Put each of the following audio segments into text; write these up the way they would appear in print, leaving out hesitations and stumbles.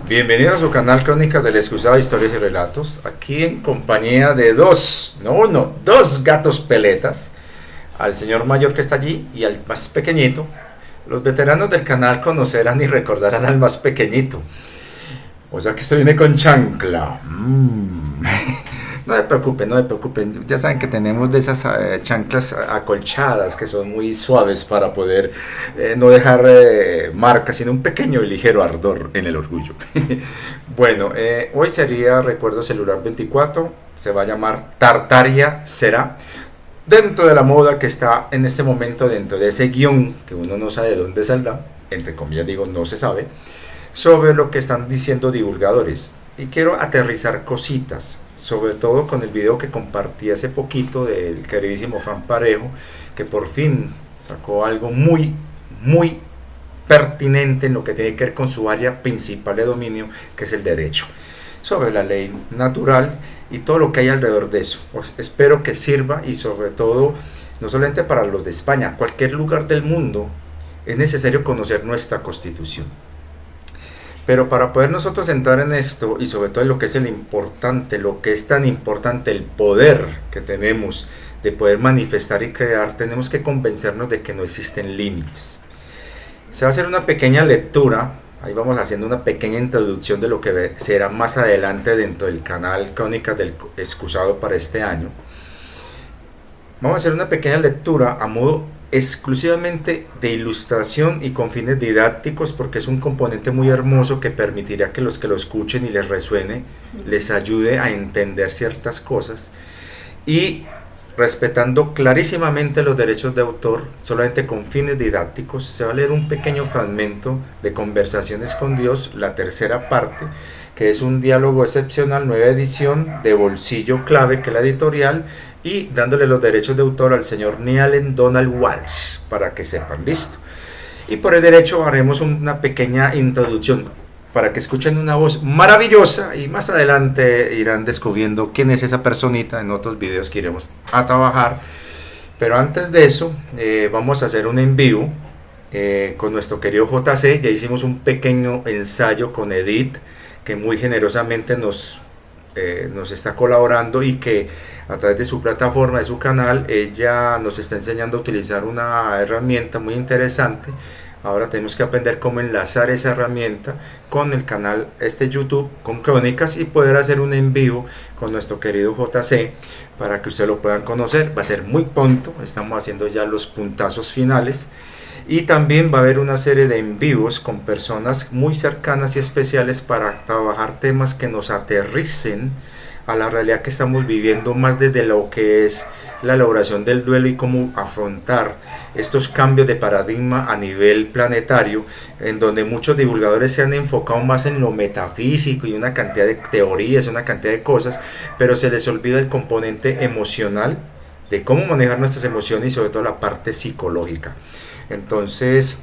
Bienvenidos a su canal Crónicas del Excusado, Historias y Relatos. Aquí en compañía de dos gatos peletas. Al señor mayor que está allí y al más pequeñito. Los veteranos del canal conocerán y recordarán al más pequeñito. O sea que esto viene con chancla. No se preocupen. Ya saben que tenemos de esas chanclas acolchadas que son muy suaves para poder no dejar marcas, sino un pequeño y ligero ardor en el orgullo. Bueno, hoy sería Recuerdo Celular 24. Se va a llamar Tartaria Será. Dentro de la moda que está en este momento, dentro de ese guión que uno no sabe de dónde saldrá, entre comillas digo, no se sabe, sobre lo que están diciendo divulgadores. Y quiero aterrizar cositas, sobre todo con el video que compartí hace poquito del queridísimo Fran Parejo, que por fin sacó algo muy pertinente en lo que tiene que ver con su área principal de dominio, que es el derecho, sobre la ley natural y todo lo que hay alrededor de eso. Pues espero que sirva, y sobre todo, no solamente para los de España, cualquier lugar del mundo es necesario conocer nuestra Constitución. Pero para poder nosotros entrar en esto, y sobre todo en lo que es el importante, lo que es tan importante, el poder que tenemos de poder manifestar y crear, tenemos que convencernos de que no existen límites. Se va a hacer una pequeña lectura, ahí vamos haciendo una pequeña introducción de lo que será más adelante dentro del canal Crónicas del Excusado para este año. Vamos a hacer una pequeña lectura a modo exclusivamente de ilustración y con fines didácticos, porque es un componente muy hermoso que permitirá que los que lo escuchen y les resuene, les ayude a entender ciertas cosas, y respetando clarísimamente los derechos de autor, solamente con fines didácticos. Se va a leer un pequeño fragmento de Conversaciones con Dios, la tercera parte, que es un diálogo excepcional, nueva edición de Bolsillo Clave, que es la editorial, y dándole los derechos de autor al señor Neal Donald Walsh, para que sepan, listo. Y por el derecho haremos una pequeña introducción para que escuchen una voz maravillosa, y más adelante irán descubriendo quién es esa personita en otros videos que iremos a trabajar. Pero antes de eso, vamos a hacer un en vivo con nuestro querido JC. Ya hicimos un pequeño ensayo con Edith, que muy generosamente nos está colaborando, y que a través de su plataforma, de su canal, ella nos está enseñando a utilizar una herramienta muy interesante. Ahora tenemos que aprender cómo enlazar esa herramienta con el canal YouTube, con Crónicas, y poder hacer un en vivo con nuestro querido JC para que ustedes lo puedan conocer. Va a ser muy pronto, estamos haciendo ya los puntazos finales. Y también va a haber una serie de en vivos con personas muy cercanas y especiales para trabajar temas que nos aterricen a la realidad que estamos viviendo, más desde lo que es la elaboración del duelo y cómo afrontar estos cambios de paradigma a nivel planetario, en donde muchos divulgadores se han enfocado más en lo metafísico y una cantidad de teorías, una cantidad de cosas, pero se les olvida el componente emocional, de cómo manejar nuestras emociones, y sobre todo la parte psicológica. Entonces,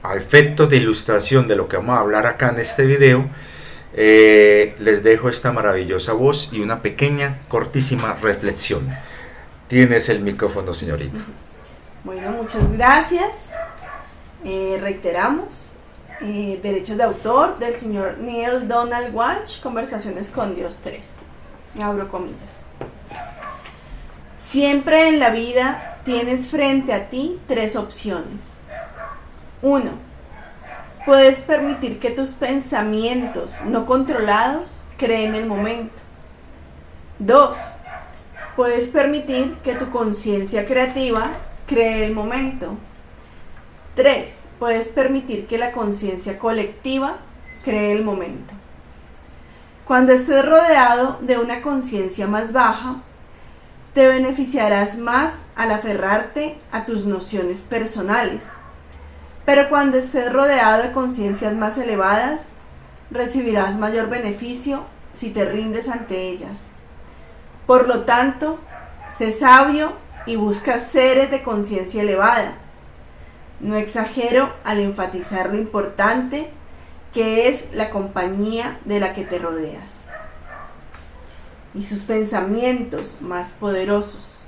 a efectos de ilustración de lo que vamos a hablar acá en este video, les dejo esta maravillosa voz y una pequeña, cortísima reflexión. Tienes el micrófono, señorita. Bueno, muchas gracias. Reiteramos, derechos de autor del señor Neal Donald Walsh, Conversaciones con Dios 3. Abro comillas. Siempre en la vida tienes frente a ti 3 opciones. 1. Puedes permitir que tus pensamientos no controlados creen el momento. 2. Puedes permitir que tu conciencia creativa cree el momento. 3. Puedes permitir que la conciencia colectiva cree el momento. Cuando estés rodeado de una conciencia más baja, te beneficiarás más al aferrarte a tus nociones personales. Pero cuando estés rodeado de conciencias más elevadas, recibirás mayor beneficio si te rindes ante ellas. Por lo tanto, sé sabio y busca seres de conciencia elevada. No exagero al enfatizar lo importante que es la compañía de la que te rodeas. Y sus pensamientos más poderosos,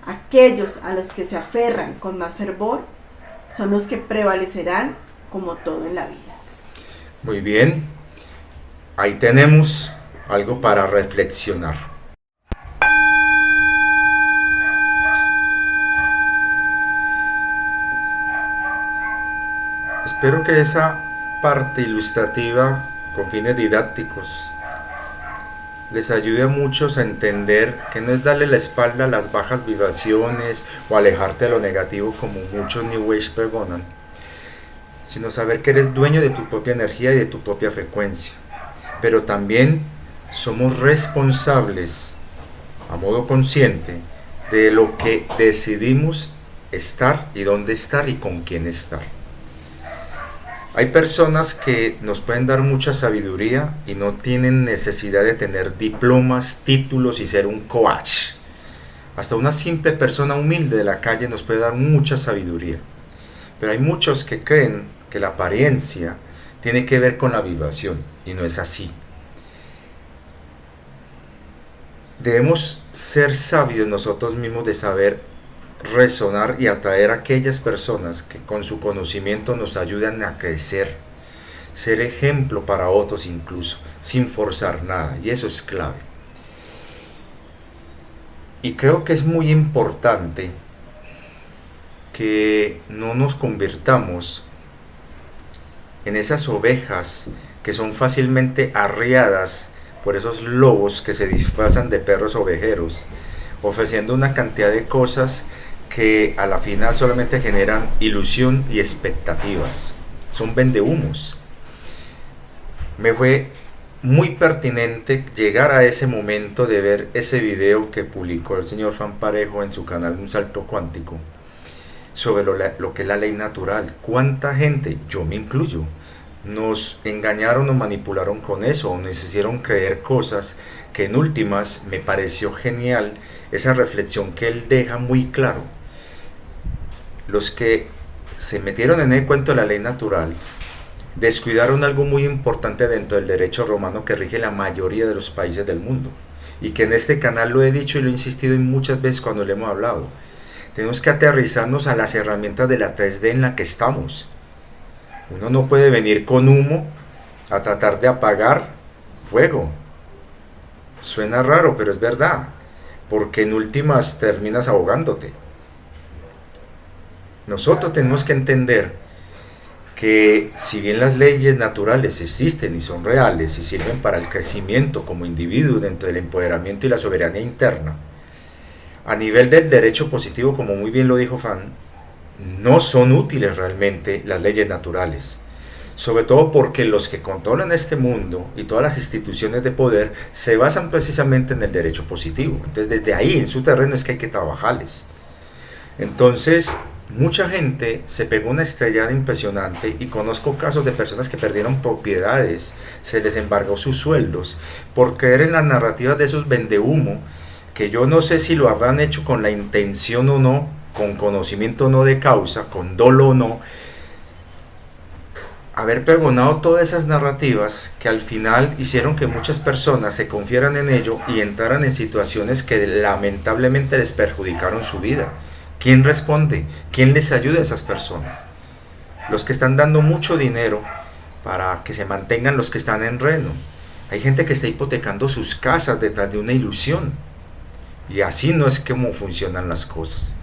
aquellos a los que se aferran con más fervor, son los que prevalecerán como todo en la vida. Muy bien, ahí tenemos algo para reflexionar. Espero que esa parte ilustrativa con fines didácticos les ayude a muchos a entender que no es darle la espalda a las bajas vibraciones o alejarte de lo negativo como muchos New Age pregonan, sino saber que eres dueño de tu propia energía y de tu propia frecuencia. Pero también somos responsables, a modo consciente, de lo que decidimos estar y dónde estar y con quién estar. Hay personas que nos pueden dar mucha sabiduría y no tienen necesidad de tener diplomas, títulos y ser un coach. Hasta una simple persona humilde de la calle nos puede dar mucha sabiduría. Pero hay muchos que creen que la apariencia tiene que ver con la vibración y no es así. Debemos ser sabios nosotros mismos de saber resonar y atraer a aquellas personas que con su conocimiento nos ayudan a crecer, ser ejemplo para otros incluso, sin forzar nada, y eso es clave. Y creo que es muy importante que no nos convirtamos en esas ovejas que son fácilmente arriadas por esos lobos que se disfrazan de perros ovejeros, ofreciendo una cantidad de cosas que a la final solamente generan ilusión y expectativas. Son vendehumos. Me fue muy pertinente llegar a ese momento de ver ese video que publicó el señor Fran Parejo en su canal Un Salto Cuántico sobre lo que es la ley natural. ¿Cuánta gente, yo me incluyo, nos engañaron o manipularon con eso, o nos hicieron creer cosas que en últimas me pareció genial esa reflexión que él deja muy claro? Los que se metieron en el cuento de la ley natural descuidaron algo muy importante dentro del derecho romano que rige la mayoría de los países del mundo, y que en este canal lo he dicho y lo he insistido en muchas veces cuando le hemos hablado. Tenemos que aterrizarnos a las herramientas de la 3D en la que estamos. Uno no puede venir con humo a tratar de apagar fuego. Suena raro, pero es verdad, porque en últimas terminas ahogándote. Nosotros tenemos que entender que si bien las leyes naturales existen y son reales y sirven para el crecimiento como individuo dentro del empoderamiento y la soberanía interna, a nivel del derecho positivo, como muy bien lo dijo Fan, no son útiles realmente las leyes naturales, sobre todo porque los que controlan este mundo y todas las instituciones de poder se basan precisamente en el derecho positivo. Entonces desde ahí, en su terreno, es que hay que trabajarles. Entonces mucha gente se pegó una estrellada impresionante, y conozco casos de personas que perdieron propiedades, se les embargó sus sueldos por creer en las narrativas de esos vendehumo, que yo no sé si lo habrán hecho con la intención o no, con conocimiento o no de causa, con dolo o no, haber pregonado todas esas narrativas que al final hicieron que muchas personas se confiaran en ello y entraran en situaciones que lamentablemente les perjudicaron su vida. ¿Quién responde? ¿Quién les ayuda a esas personas? Los que están dando mucho dinero para que se mantengan los que están en reno. Hay gente que está hipotecando sus casas detrás de una ilusión. Y así no es como funcionan las cosas.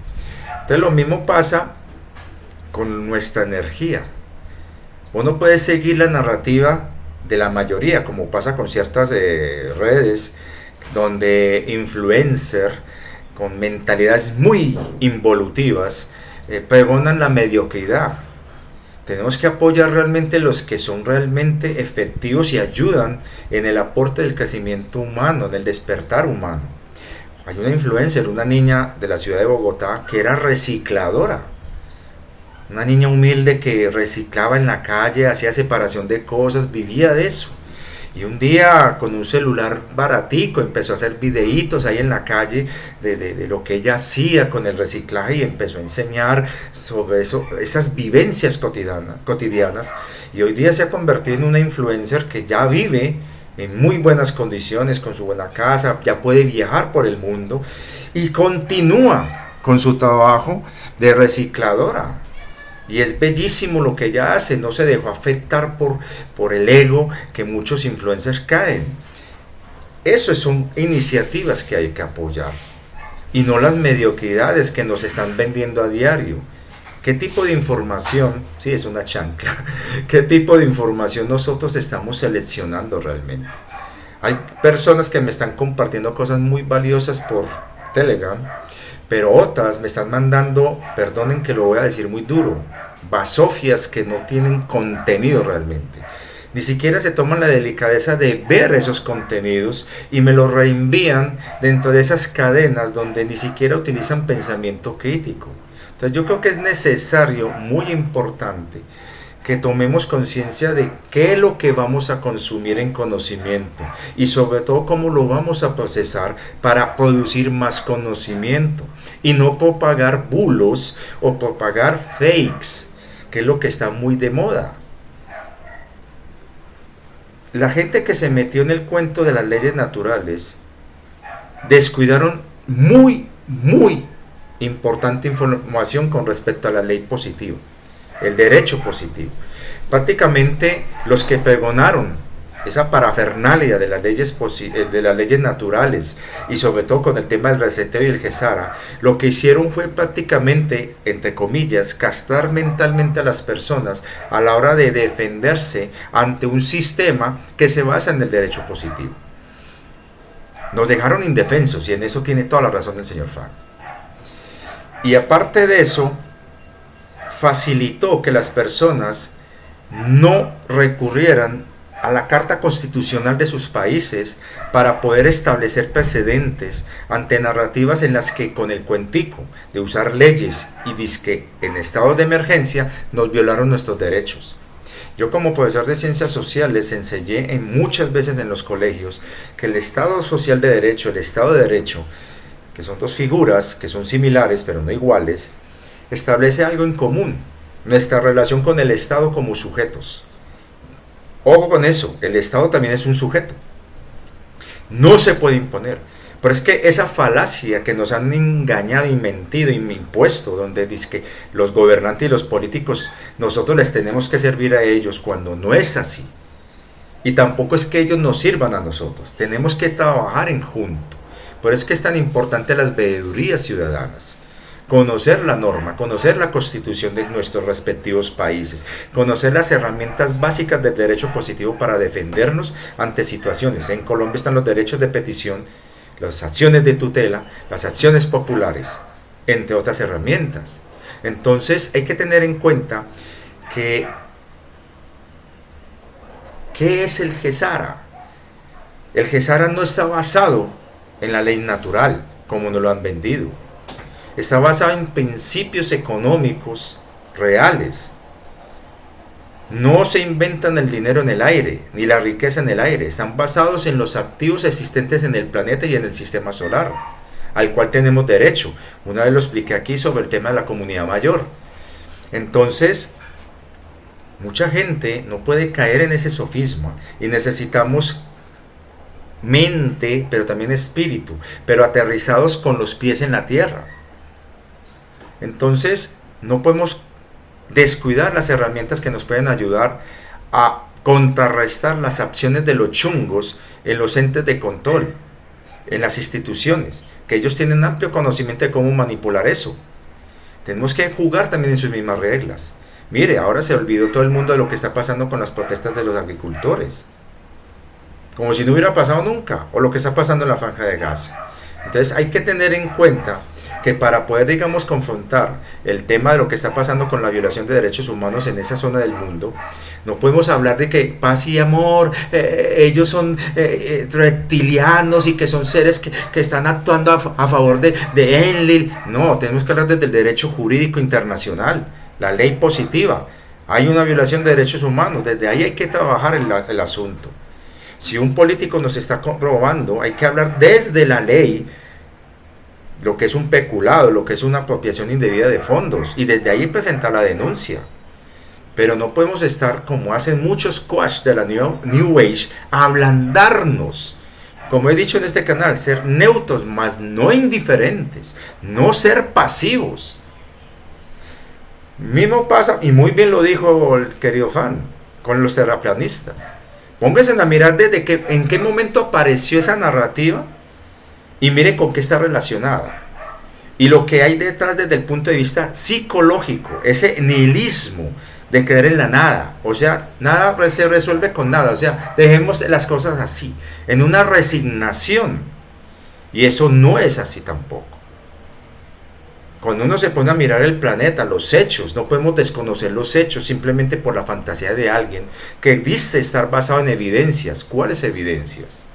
Entonces lo mismo pasa con nuestra energía. Uno puede seguir la narrativa de la mayoría, como pasa con ciertas redes, donde influencers con mentalidades muy involutivas pregonan la mediocridad. Tenemos que apoyar realmente los que son realmente efectivos y ayudan en el aporte del crecimiento humano, en el despertar humano. Hay una influencer, una niña de la ciudad de Bogotá, que era recicladora. Una niña humilde que reciclaba en la calle, hacía separación de cosas, vivía de eso. Y un día con un celular baratico empezó a hacer videitos ahí en la calle de lo que ella hacía con el reciclaje, y empezó a enseñar sobre eso, esas vivencias cotidianas. Y hoy día se ha convertido en una influencer que ya vive en muy buenas condiciones, con su buena casa, ya puede viajar por el mundo y continúa con su trabajo de recicladora. Y es bellísimo lo que ella hace, no se dejó afectar por el ego que muchos influencers caen. Eso son iniciativas que hay que apoyar y no las mediocridades que nos están vendiendo a diario. ¿Qué tipo de información? Sí, es una chancla. ¿Qué tipo de información nosotros estamos seleccionando realmente? Hay personas que me están compartiendo cosas muy valiosas por Telegram, pero otras me están mandando, perdonen que lo voy a decir muy duro, basofias que no tienen contenido realmente. Ni siquiera se toman la delicadeza de ver esos contenidos y me los reenvían dentro de esas cadenas donde ni siquiera utilizan pensamiento crítico. Entonces yo creo que es necesario, muy importante, que tomemos conciencia de qué es lo que vamos a consumir en conocimiento y sobre todo cómo lo vamos a procesar para producir más conocimiento y no propagar bulos o propagar fakes, que es lo que está muy de moda. La gente que se metió en el cuento de las leyes naturales descuidaron muy importante información con respecto a la ley positiva, el derecho positivo. Prácticamente los que pregonaron esa parafernalia de las leyes naturales y sobre todo con el tema del reseteo y el GESARA, lo que hicieron fue prácticamente, entre comillas, castrar mentalmente a las personas a la hora de defenderse ante un sistema que se basa en el derecho positivo. Nos dejaron indefensos y en eso tiene toda la razón el señor Frank. Y aparte de eso, facilitó que las personas no recurrieran a la Carta Constitucional de sus países para poder establecer precedentes ante narrativas en las que con el cuentico de usar leyes y dizque en estados de emergencia nos violaron nuestros derechos. Yo como profesor de ciencias sociales enseñé muchas veces en los colegios que el Estado social de derecho, el Estado de derecho, que son dos figuras que son similares pero no iguales, establece algo en común, nuestra relación con el Estado como sujetos. Ojo con eso, el Estado también es un sujeto. No se puede imponer. Pero es que esa falacia que nos han engañado y mentido y impuesto, donde dice que los gobernantes y los políticos, nosotros les tenemos que servir a ellos, cuando no es así. Y tampoco es que ellos nos sirvan a nosotros, tenemos que trabajar en junto. Por eso es que es tan importante las veedurías ciudadanas. Conocer la norma, conocer la constitución de nuestros respectivos países, conocer las herramientas básicas del derecho positivo para defendernos ante situaciones. En Colombia están los derechos de petición, las acciones de tutela, las acciones populares, entre otras herramientas. Entonces hay que tener en cuenta que ¿qué es el GESARA? El GESARA no está basado en la ley natural, como nos lo han vendido. Está basado en principios económicos reales. No se inventan el dinero en el aire, ni la riqueza en el aire. Están basados en los activos existentes en el planeta y en el sistema solar, al cual tenemos derecho. Una vez lo expliqué aquí sobre el tema de la comunidad mayor. Entonces, mucha gente no puede caer en ese sofisma y necesitamos mente, pero también espíritu, pero aterrizados con los pies en la tierra. Entonces, no podemos descuidar las herramientas que nos pueden ayudar a contrarrestar las acciones de los chungos en los entes de control, en las instituciones, que ellos tienen amplio conocimiento de cómo manipular eso. Tenemos que jugar también en sus mismas reglas. Mire, ahora se olvidó todo el mundo de lo que está pasando con las protestas de los agricultores, como si no hubiera pasado nunca, o lo que está pasando en la Franja de Gaza. Entonces hay que tener en cuenta que para poder, digamos, confrontar el tema de lo que está pasando con la violación de derechos humanos en esa zona del mundo, no podemos hablar de que paz y amor, ellos son reptilianos y que son seres que están actuando a favor de Enlil. No, tenemos que hablar desde el derecho jurídico internacional, la ley positiva. Hay una violación de derechos humanos, desde ahí hay que trabajar el asunto. Si un político nos está robando, hay que hablar desde la ley lo que es un peculado, lo que es una apropiación indebida de fondos, y desde ahí presentar la denuncia. Pero no podemos estar, como hacen muchos coaches de la New Age, a ablandarnos. Como he dicho en este canal, ser neutros, más no indiferentes, no ser pasivos. Mismo pasa, y muy bien lo dijo el querido Fan, con los terraplanistas. Pónganse a mirar en qué momento apareció esa narrativa y mire con qué está relacionada. Y lo que hay detrás desde el punto de vista psicológico, ese nihilismo de creer en la nada. O sea, nada se resuelve con nada. O sea, dejemos las cosas así, en una resignación. Y eso no es así tampoco. Cuando uno se pone a mirar el planeta, los hechos, no podemos desconocer los hechos simplemente por la fantasía de alguien que dice estar basado en evidencias. ¿Cuáles evidencias?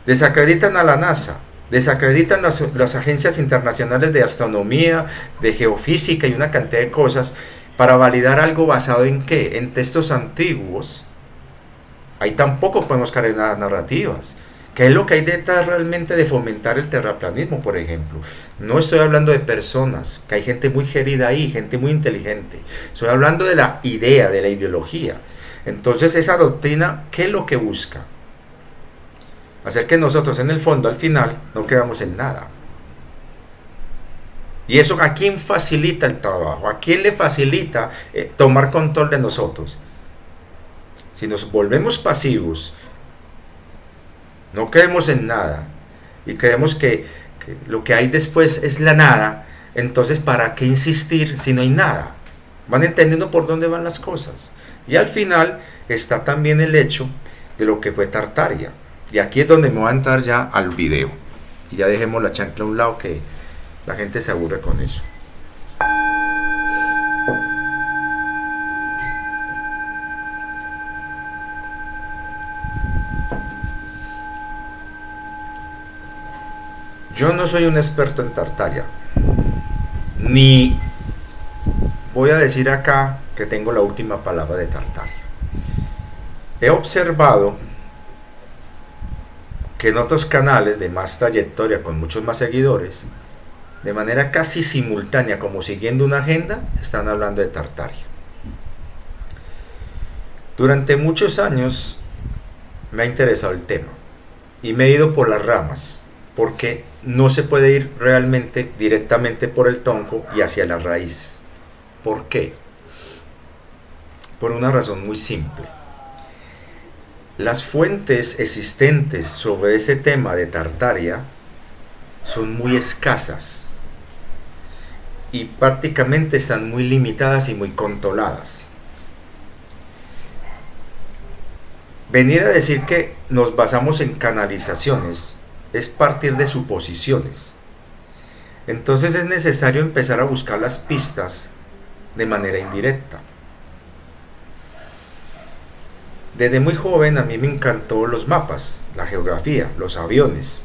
Desacreditan a la NASA, desacreditan las agencias internacionales de astronomía, de geofísica y una cantidad de cosas para validar algo basado en ¿qué? En textos antiguos. Ahí tampoco podemos caer en las narrativas. ¿Qué es lo que hay detrás realmente de fomentar el terraplanismo, por ejemplo? No estoy hablando de personas, que hay gente muy querida ahí, gente muy inteligente. Estoy hablando de la idea, de la ideología. Entonces esa doctrina, ¿qué es lo que busca? Hacer que nosotros en el fondo, al final, no quedamos en nada. ¿Y eso a quién facilita el trabajo? ¿A quién le facilita tomar control de nosotros? Si nos volvemos pasivos, no creemos en nada y creemos que lo que hay después es la nada, entonces ¿para qué insistir si no hay nada? Van entendiendo por dónde van las cosas. Y al final está también el hecho de lo que fue Tartaria. Y aquí es donde me voy a entrar ya al video. Y ya dejemos la chancla a un lado, que la gente se aburre con eso. Yo no soy un experto en Tartaria, ni voy a decir acá que tengo la última palabra de Tartaria. He observado que en otros canales de más trayectoria, con muchos más seguidores, de manera casi simultánea, como siguiendo una agenda, están hablando de Tartaria. Durante muchos años me ha interesado el tema y me he ido por las ramas, porque no se puede ir realmente directamente por el tronco y hacia la raíz. ¿Por qué? Por una razón muy simple. Las fuentes existentes sobre ese tema de Tartaria son muy escasas y prácticamente están muy limitadas y muy controladas. Venir a decir que nos basamos en canalizaciones es partir de suposiciones. Entonces es necesario empezar a buscar las pistas de manera indirecta. Desde muy joven a mí me encantó los mapas, la geografía, los aviones.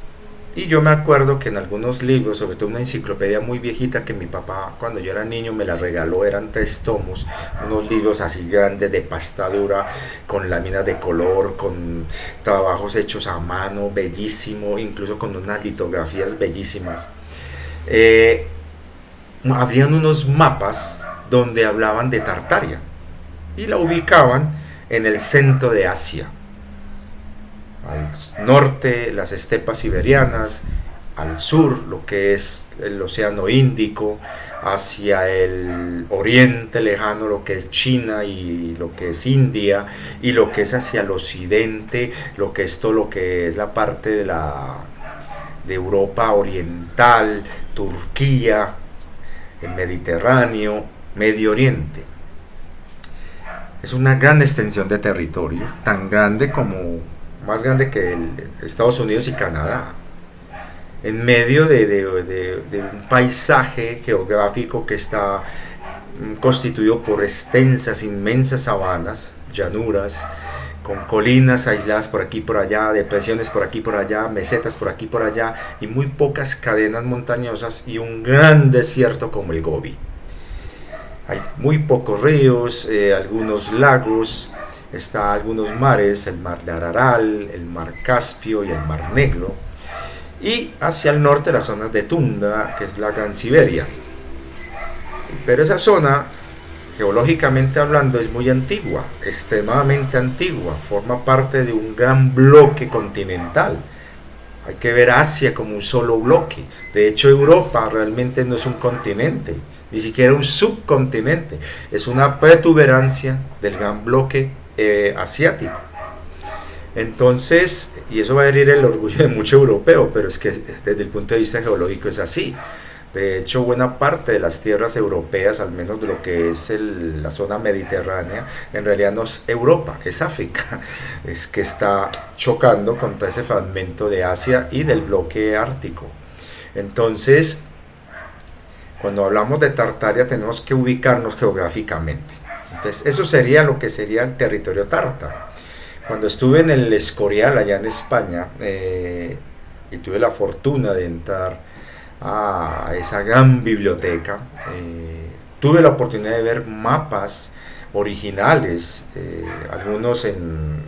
Y yo me acuerdo que en algunos libros, sobre todo una enciclopedia muy viejita que mi papá cuando yo era niño me la regaló, eran 3 tomos, unos libros así grandes de pasta dura, con láminas de color, con trabajos hechos a mano, bellísimo, incluso con unas litografías bellísimas. Habrían unos mapas donde hablaban de Tartaria y la ubicaban en el centro de Asia. Al norte, las estepas siberianas, al sur, lo que es el océano Índico, hacia el oriente lejano, lo que es China y lo que es India, y lo que es hacia el occidente, lo que es todo lo que es la parte de Europa oriental, Turquía, el Mediterráneo, Medio Oriente. Es una gran extensión de territorio, tan grande como más grande que Estados Unidos y Canadá, en medio de un paisaje geográfico que está constituido por extensas, inmensas sabanas, llanuras, con colinas aisladas por aquí y por allá, depresiones por aquí y por allá, mesetas por aquí y por allá, y muy pocas cadenas montañosas y un gran desierto como el Gobi. Hay muy pocos ríos, algunos lagos, está algunos mares, el mar de Araral, el mar Caspio y el mar Negro, y hacia el norte las zonas de tundra, que es la Gran Siberia. Pero esa zona, geológicamente hablando, es muy antigua, extremadamente antigua, forma parte de un gran bloque continental, Hay que ver Asia como un solo bloque. De hecho, Europa realmente no es un continente, ni siquiera un subcontinente. Es una protuberancia del gran bloque asiático. Entonces, y eso va a herir el orgullo de mucho europeo, pero es que desde el punto de vista geológico es así. De hecho, buena parte de las tierras europeas, al menos de lo que es la zona mediterránea, en realidad no es Europa, es África. Es que está chocando contra ese fragmento de Asia y del bloque ártico. Entonces, cuando hablamos de Tartaria tenemos que ubicarnos geográficamente. Entonces, eso sería lo que sería el territorio tártaro. Cuando estuve en el Escorial, allá en España, y tuve la fortuna de entrar a esa gran biblioteca, tuve la oportunidad de ver mapas originales, algunos en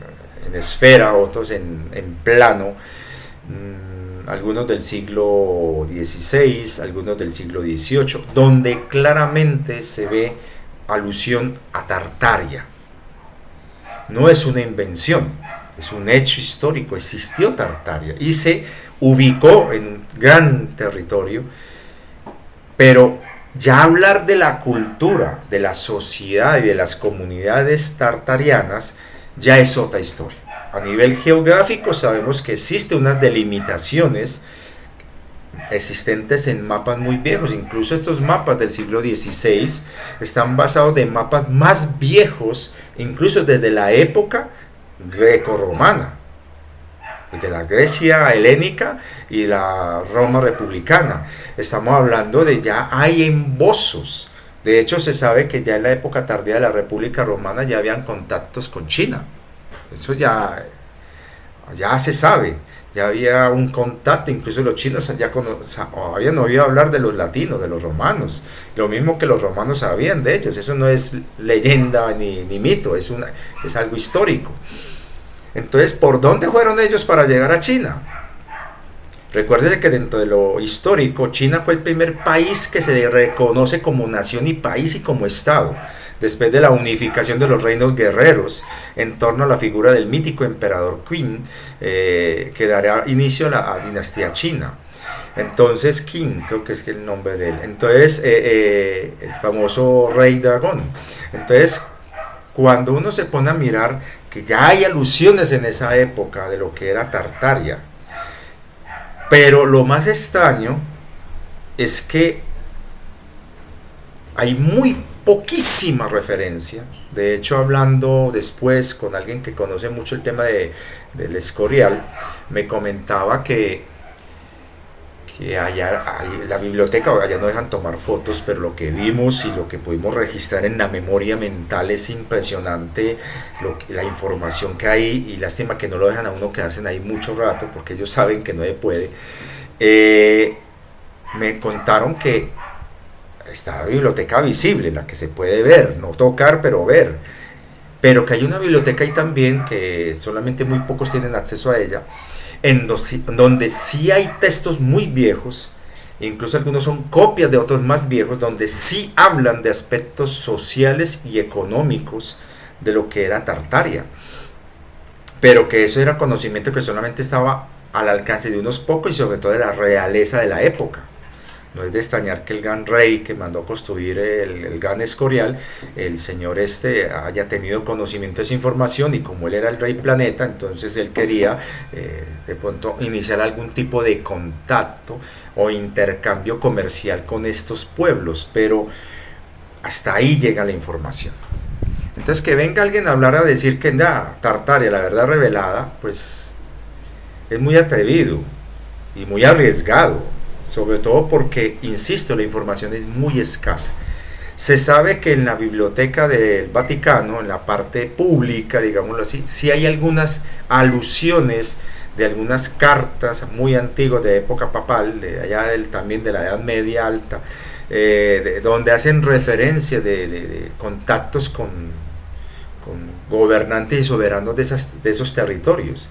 esfera, otros en plano, algunos del siglo XVI, algunos del siglo XVIII, donde claramente se ve alusión a Tartaria. No es una invención, es un hecho histórico, existió Tartaria y se ubicó en un gran territorio, pero ya hablar de la cultura, de la sociedad y de las comunidades tartarianas ya es otra historia. A nivel geográfico sabemos que existen unas delimitaciones existentes en mapas muy viejos, incluso estos mapas del siglo XVI están basados en mapas más viejos, incluso desde la época greco-romana, de la Grecia helénica y la Roma republicana. Estamos hablando de ya hay embozos. De hecho, se sabe que ya en la época tardía de la República Romana ya habían contactos con China. Eso ya se sabe. Ya había un contacto, incluso los chinos ya habían oído hablar de los latinos, de los romanos. Lo mismo que los romanos sabían de ellos. Eso no es leyenda ni mito, es algo histórico. Entonces, ¿por dónde fueron ellos para llegar a China? Recuérdese que dentro de lo histórico, China fue el primer país que se reconoce como nación y país y como Estado, después de la unificación de los reinos guerreros en torno a la figura del mítico emperador Qin, que dará inicio a la dinastía china. Entonces, Qin, creo que es el nombre de él. Entonces, el famoso rey dragón. Entonces, cuando uno se pone a mirar que ya hay alusiones en esa época de lo que era Tartaria, pero lo más extraño es que hay muy poquísima referencia. De hecho, hablando después con alguien que conoce mucho el tema del Escorial, me comentaba que allá la biblioteca, allá no dejan tomar fotos, pero lo que vimos y lo que pudimos registrar en la memoria mental es impresionante, la información que hay, y lástima que no lo dejan a uno quedarse ahí mucho rato porque ellos saben que no se puede. Me contaron que está la biblioteca visible, la que se puede ver, no tocar, pero ver, pero que hay una biblioteca ahí también que solamente muy pocos tienen acceso a ella, donde sí hay textos muy viejos, incluso algunos son copias de otros más viejos, donde sí hablan de aspectos sociales y económicos de lo que era Tartaria, pero que eso era conocimiento que solamente estaba al alcance de unos pocos y sobre todo de la realeza de la época. No es de extrañar que el gran rey que mandó construir el gran Escorial, el señor haya tenido conocimiento de esa información, y como él era el rey planeta, entonces él quería de pronto iniciar algún tipo de contacto o intercambio comercial con estos pueblos, pero hasta ahí llega la información. Entonces, que venga alguien a hablar a decir que Tartaria, la verdad revelada, pues es muy atrevido y muy arriesgado. Sobre todo porque, insisto, la información es muy escasa. Se sabe que en la biblioteca del Vaticano, en la parte pública, digámoslo así, sí hay algunas alusiones de algunas cartas muy antiguas de época papal, de allá también de la Edad Media Alta, donde hacen referencia de contactos con gobernantes y soberanos de esos territorios.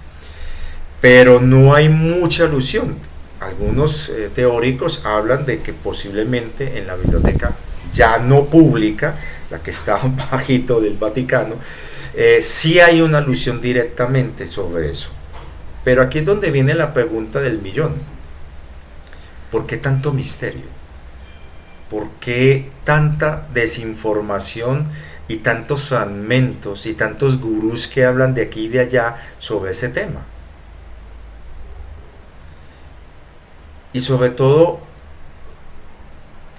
Pero no hay mucha alusión. Algunos teóricos hablan de que posiblemente en la biblioteca ya no pública, la que está bajito del Vaticano, sí hay una alusión directamente sobre eso, Pero aquí es donde viene la pregunta del millón. ¿Por qué tanto misterio? ¿Por qué tanta desinformación y tantos fragmentos y tantos gurús que hablan de aquí y de allá sobre ese tema? Y sobre todo,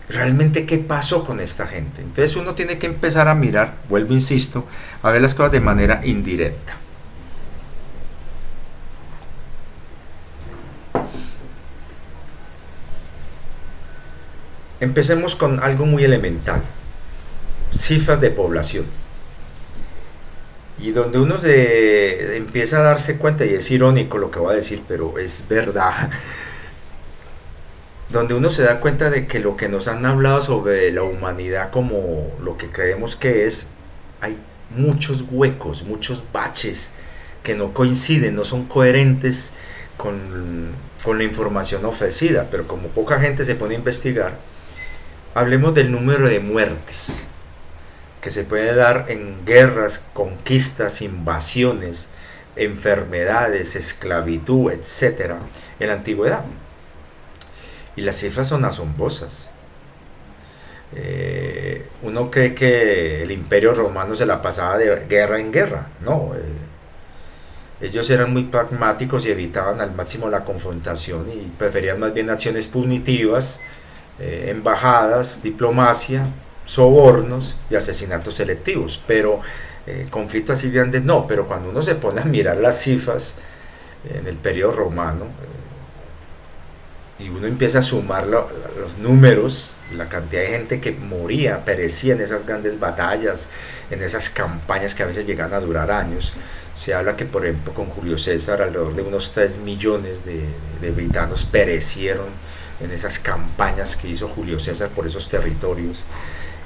realmente qué pasó con esta gente. Entonces uno tiene que empezar a mirar, vuelvo insisto, a ver las cosas de manera indirecta. Empecemos con algo muy elemental, cifras de población. Y donde uno empieza a darse cuenta, y es irónico lo que voy a decir, pero es verdad, donde uno se da cuenta de que lo que nos han hablado sobre la humanidad como lo que creemos que es, hay muchos huecos, muchos baches que no coinciden, no son coherentes con la información ofrecida, pero como poca gente se pone a investigar, hablemos del número de muertes que se puede dar en guerras, conquistas, invasiones, enfermedades, esclavitud, etcétera, en la antigüedad. Y las cifras son asombrosas. Uno cree que el Imperio Romano se la pasaba de guerra en guerra. No, ellos eran muy pragmáticos y evitaban al máximo la confrontación y preferían más bien acciones punitivas, embajadas, diplomacia, sobornos y asesinatos selectivos. Pero conflictos así grandes no. Pero cuando uno se pone a mirar las cifras en el periodo romano, y uno empieza a sumar los números, la cantidad de gente que moría, perecía en esas grandes batallas, en esas campañas que a veces llegan a durar años. Se habla que, por ejemplo, con Julio César alrededor de unos 3 millones de britanos perecieron en esas campañas que hizo Julio César por esos territorios.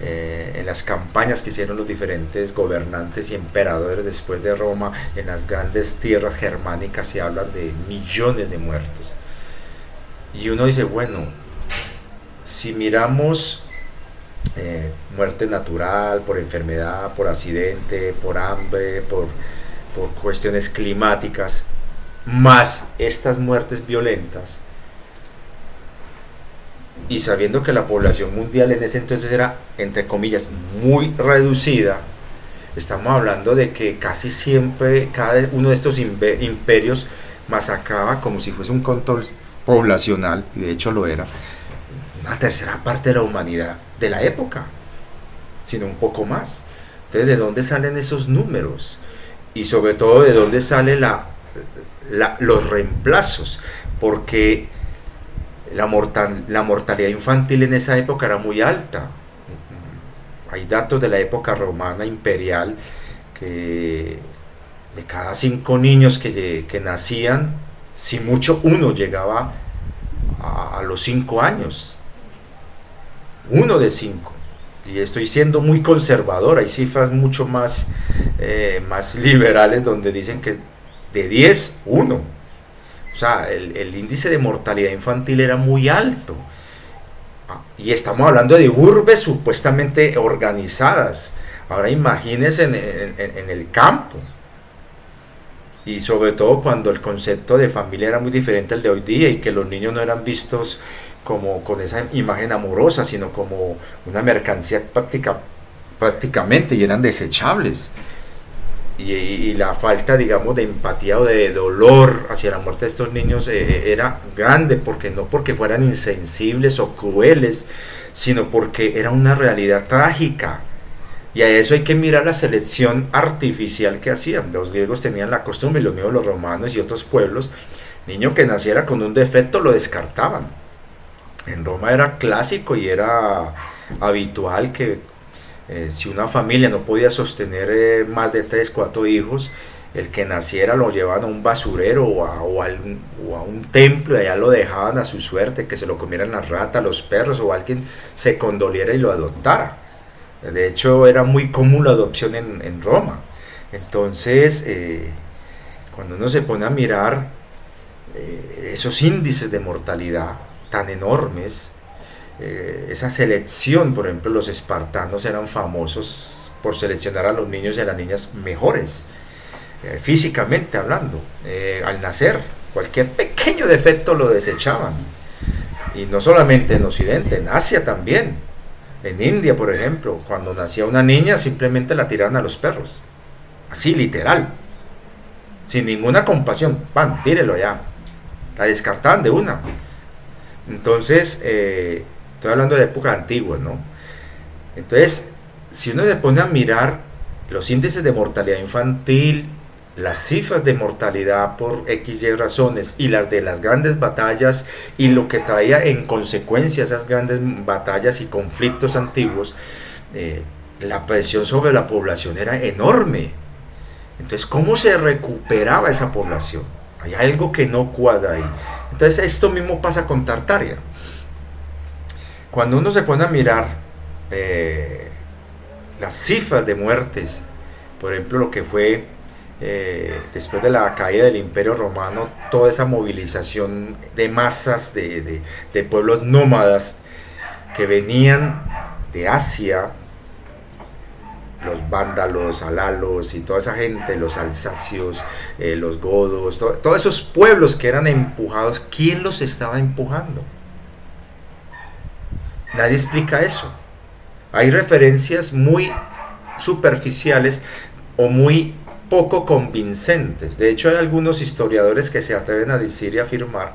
En las campañas que hicieron los diferentes gobernantes y emperadores después de Roma, en las grandes tierras germánicas se hablan de millones de muertos. Y uno dice, bueno, si miramos muerte natural, por enfermedad, por accidente, por hambre, por cuestiones climáticas, más estas muertes violentas, y sabiendo que la población mundial en ese entonces era, entre comillas, muy reducida, estamos hablando de que casi siempre cada uno de estos imperios masacraba como si fuese un control poblacional, y de hecho lo era, una tercera parte de la humanidad de la época, sino un poco más. Entonces, ¿de dónde salen esos números? Y sobre todo, ¿de dónde salen los reemplazos? Porque la mortalidad infantil en esa época era muy alta. Hay datos de la época romana imperial que de cada 5 niños que nacían, si mucho uno llegaba a los 5 años. 1 de 5. Y estoy siendo muy conservador. Hay cifras mucho más liberales donde dicen que de 10, 1. O sea, el índice de mortalidad infantil era muy alto. Y estamos hablando de urbes supuestamente organizadas. Ahora imagínense en el campo. Y sobre todo cuando el concepto de familia era muy diferente al de hoy día y que los niños no eran vistos como con esa imagen amorosa, sino como una mercancía prácticamente, y eran desechables. Y la falta, digamos, de empatía o de dolor hacia la muerte de estos niños era grande, porque no porque fueran insensibles o crueles, sino porque era una realidad trágica. Y a eso hay que mirar la selección artificial que hacían. Los griegos tenían la costumbre, y los mismos los romanos y otros pueblos, niño que naciera con un defecto lo descartaban. En Roma era clásico y era habitual que si una familia no podía sostener más de 3, 4 hijos, el que naciera lo llevaban a un basurero o a un templo, y allá lo dejaban a su suerte, que se lo comieran las ratas, los perros, o alguien se condoliera y lo adoptara. De hecho, era muy común la adopción en Roma. Entonces, cuando uno se pone a mirar esos índices de mortalidad tan enormes, esa selección, por ejemplo, los espartanos eran famosos por seleccionar a los niños y a las niñas mejores. físicamente hablando, al nacer. Cualquier pequeño defecto lo desechaban. Y no solamente en Occidente, en Asia también. En India, por ejemplo, cuando nacía una niña simplemente la tiraban a los perros. Así, literal. Sin ninguna compasión. ¡Pam! Tírelo ya. La descartaban de una. Entonces, estoy hablando de épocas antiguas, ¿no? Entonces, si uno se pone a mirar los índices de mortalidad infantil, las cifras de mortalidad por X y razones y las de las grandes batallas y lo que traía en consecuencia esas grandes batallas y conflictos antiguos, la presión sobre la población era enorme. Entonces, ¿cómo se recuperaba esa población? Hay algo que no cuadra ahí. Entonces, esto mismo pasa con Tartaria. Cuando uno se pone a mirar las cifras de muertes, por ejemplo, lo que fue después de la caída del Imperio Romano, toda esa movilización de masas de pueblos nómadas que venían de Asia, los vándalos, alalos y toda esa gente, los alsacios, los godos, todos esos pueblos que eran empujados, ¿quién los estaba empujando? Nadie explica eso. Hay referencias muy superficiales o muy poco convincentes. De hecho, hay algunos historiadores que se atreven a decir y afirmar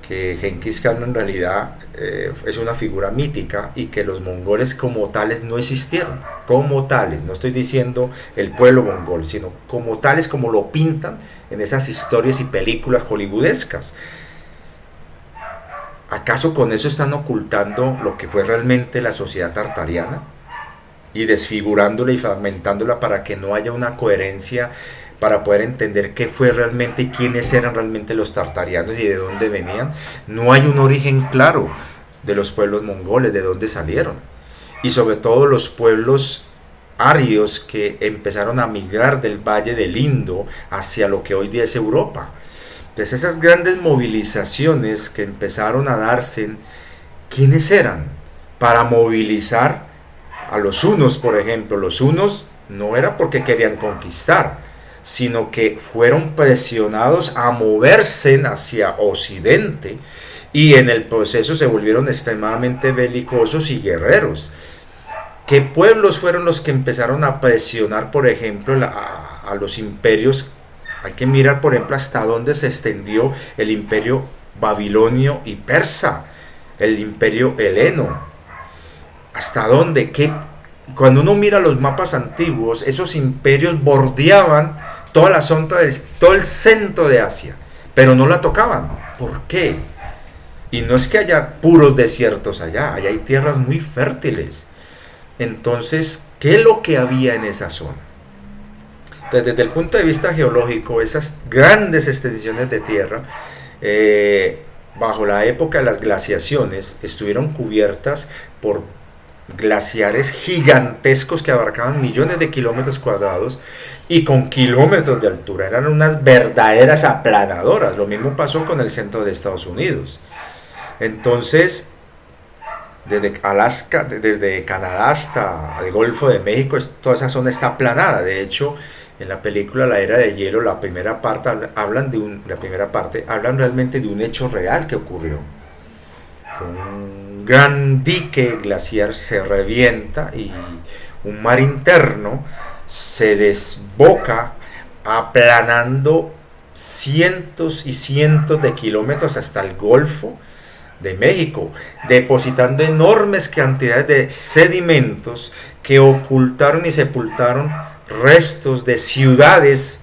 que Genghis Khan en realidad es una figura mítica y que los mongoles como tales no existieron. Como tales, no estoy diciendo el pueblo mongol, sino como tales como lo pintan en esas historias y películas hollywoodescas. ¿Acaso con eso están ocultando lo que fue realmente la sociedad tartariana? Y desfigurándola y fragmentándola para que no haya una coherencia, para poder entender qué fue realmente y quiénes eran realmente los tartarianos y de dónde venían. No hay un origen claro de los pueblos mongoles, de dónde salieron. Y sobre todo los pueblos arios que empezaron a migrar del Valle del Indo hacia lo que hoy día es Europa. Entonces esas grandes movilizaciones que empezaron a darse, ¿quiénes eran? Para movilizar a los hunos, por ejemplo. Los hunos no era porque querían conquistar, sino que fueron presionados a moverse hacia Occidente y en el proceso se volvieron extremadamente belicosos y guerreros. ¿Qué pueblos fueron los que empezaron a presionar, por ejemplo, a los imperios? Hay que mirar, por ejemplo, hasta dónde se extendió el imperio babilonio y persa, el imperio heleno. ¿Hasta dónde? Cuando uno mira los mapas antiguos, esos imperios bordeaban toda la zona, todo el centro de Asia, pero no la tocaban. ¿Por qué? Y no es que haya puros desiertos allá hay tierras muy fértiles. Entonces, ¿qué es lo que había en esa zona? Entonces, desde el punto de vista geológico, esas grandes extensiones de tierra, bajo la época de las glaciaciones, estuvieron cubiertas por glaciares gigantescos que abarcaban millones de kilómetros cuadrados y con kilómetros de altura. Eran unas verdaderas aplanadoras. Lo mismo pasó con el centro de Estados Unidos. Entonces, desde Alaska, desde Canadá hasta el Golfo de México, toda esa zona está aplanada. De hecho, en la película La Era de Hielo, la primera parte hablan realmente de un hecho real que ocurrió. Un gran dique glaciar se revienta y un mar interno se desboca, aplanando cientos y cientos de kilómetros hasta el Golfo de México, depositando enormes cantidades de sedimentos que ocultaron y sepultaron restos de ciudades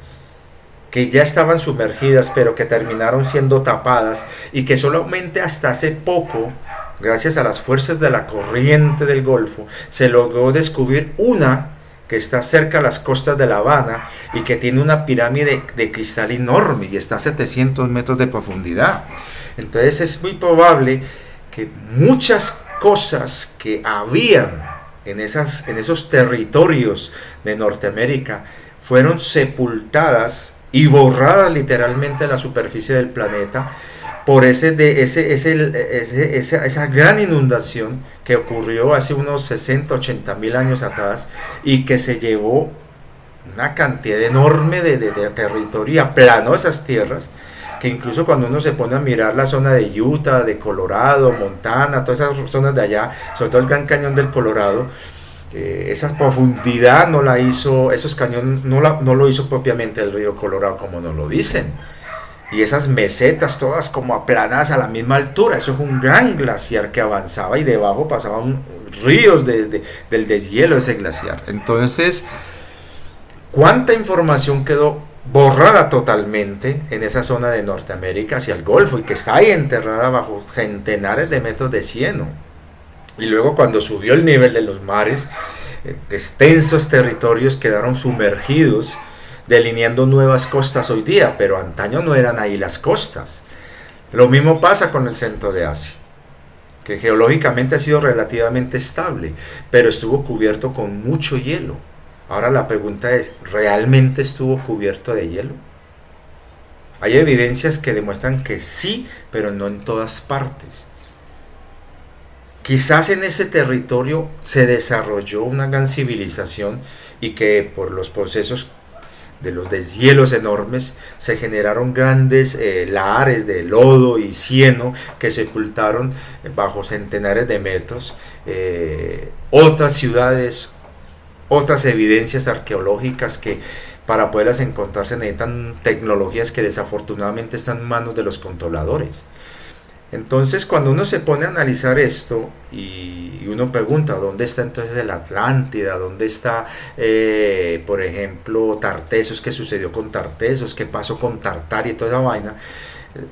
que ya estaban sumergidas, pero que terminaron siendo tapadas y que solamente hasta hace poco, gracias a las fuerzas de la corriente del Golfo, se logró descubrir una que está cerca a las costas de La Habana y que tiene una pirámide de cristal enorme y está a 700 metros de profundidad. Entonces es muy probable que muchas cosas que habían en esos territorios de Norteamérica fueron sepultadas y borradas literalmente de la superficie del planeta por esa gran inundación que ocurrió hace unos 60, 80 mil años atrás y que se llevó una cantidad enorme de territorio y aplanó esas tierras, que incluso cuando uno se pone a mirar la zona de Utah, de Colorado, Montana, todas esas zonas de allá, sobre todo el Gran Cañón del Colorado, esa profundidad no la hizo, esos cañones no lo hizo propiamente el río Colorado como nos lo dicen. Y esas mesetas todas como aplanadas a la misma altura, eso es un gran glaciar que avanzaba y debajo pasaban ríos del deshielo de ese glaciar. Entonces, ¿cuánta información quedó borrada totalmente en esa zona de Norteamérica hacia el Golfo y que está ahí enterrada bajo centenares de metros de cieno? Y luego cuando subió el nivel de los mares, extensos territorios quedaron sumergidos, delineando nuevas costas hoy día, pero antaño no eran ahí las costas. Lo mismo pasa con el centro de Asia, que geológicamente ha sido relativamente estable, pero estuvo cubierto con mucho hielo. Ahora la pregunta es, ¿realmente estuvo cubierto de hielo? Hay evidencias que demuestran que sí, pero no en todas partes. Quizás en ese territorio se desarrolló una gran civilización y que por los procesos de los deshielos enormes se generaron grandes lahares de lodo y cieno que sepultaron bajo centenares de metros otras ciudades, otras evidencias arqueológicas que para poderlas encontrar se necesitan tecnologías que desafortunadamente están en manos de los controladores. Entonces cuando uno se pone a analizar esto y uno pregunta ¿dónde está entonces la Atlántida? ¿Dónde está por ejemplo Tartessos? ¿Qué sucedió con Tartessos? ¿Qué pasó con Tartaria y toda esa vaina?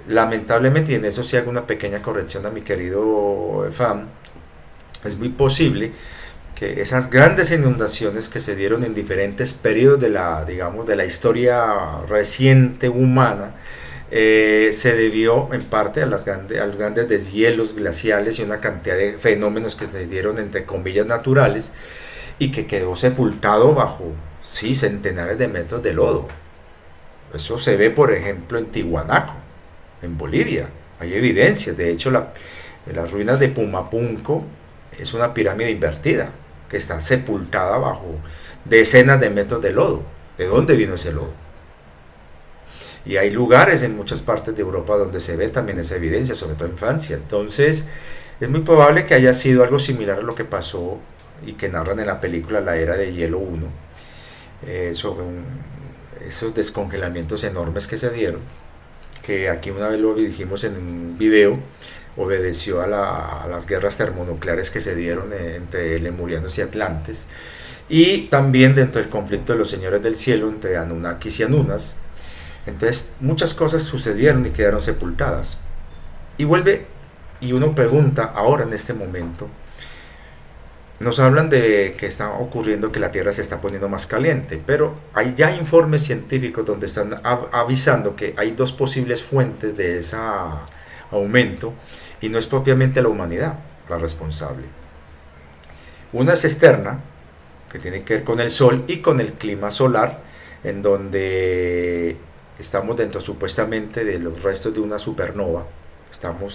Lamentablemente, y en eso sí hago una pequeña corrección a mi querido Efam, es muy posible que esas grandes inundaciones que se dieron en diferentes periodos de la, digamos, de la historia reciente humana se debió en parte a los grandes deshielos glaciales y una cantidad de fenómenos que se dieron entre comillas naturales y que quedó sepultado bajo, sí, centenares de metros de lodo. Eso se ve por ejemplo en Tiwanaku, en Bolivia, hay evidencias. De hecho las ruinas de Pumapunco es una pirámide invertida que está sepultada bajo decenas de metros de lodo. ¿De dónde vino ese lodo? Y hay lugares en muchas partes de Europa donde se ve también esa evidencia, sobre todo en Francia. Entonces es muy probable que haya sido algo similar a lo que pasó y que narran en la película La Era de Hielo 1, sobre esos descongelamientos enormes que se dieron, que aquí una vez lo dijimos en un video, obedeció a las guerras termonucleares que se dieron entre lemurianos y atlantes, y también dentro del conflicto de los señores del cielo entre Anunnakis y Anunas. Entonces muchas cosas sucedieron y quedaron sepultadas. Y vuelve y uno pregunta ahora en este momento, nos hablan de que está ocurriendo que la Tierra se está poniendo más caliente, pero hay ya informes científicos donde están avisando que hay dos posibles fuentes de ese aumento y no es propiamente la humanidad la responsable. Una es externa, que tiene que ver con el Sol y con el clima solar, en donde estamos dentro supuestamente de los restos de una supernova.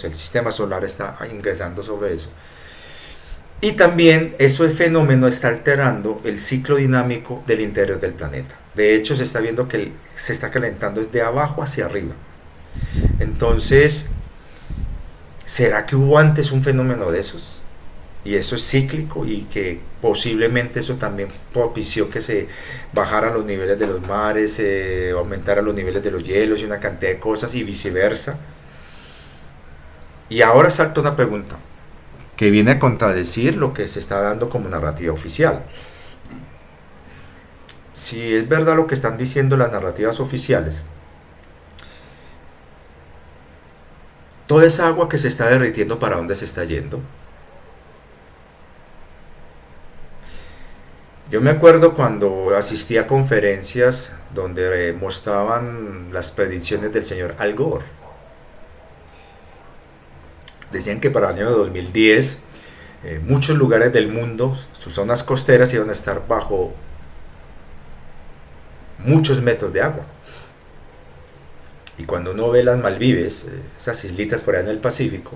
El sistema solar está ingresando sobre eso. Y también ese fenómeno está alterando el ciclo dinámico del interior del planeta. De hecho, se está viendo que se está calentando desde abajo hacia arriba. Entonces, ¿será que hubo antes un fenómeno de esos? Y eso es cíclico y que posiblemente eso también propició que se bajaran los niveles de los mares, aumentaran los niveles de los hielos y una cantidad de cosas y viceversa. Y ahora salta una pregunta que viene a contradecir lo que se está dando como narrativa oficial. Si es verdad lo que están diciendo las narrativas oficiales, toda esa agua que se está derritiendo, ¿para dónde se está yendo? Yo me acuerdo cuando asistí a conferencias donde mostraban las predicciones del señor Al Gore. Decían que para el año 2010 muchos lugares del mundo, sus zonas costeras, iban a estar bajo muchos metros de agua. Y cuando uno ve las Malvives, esas islitas por allá en el Pacífico,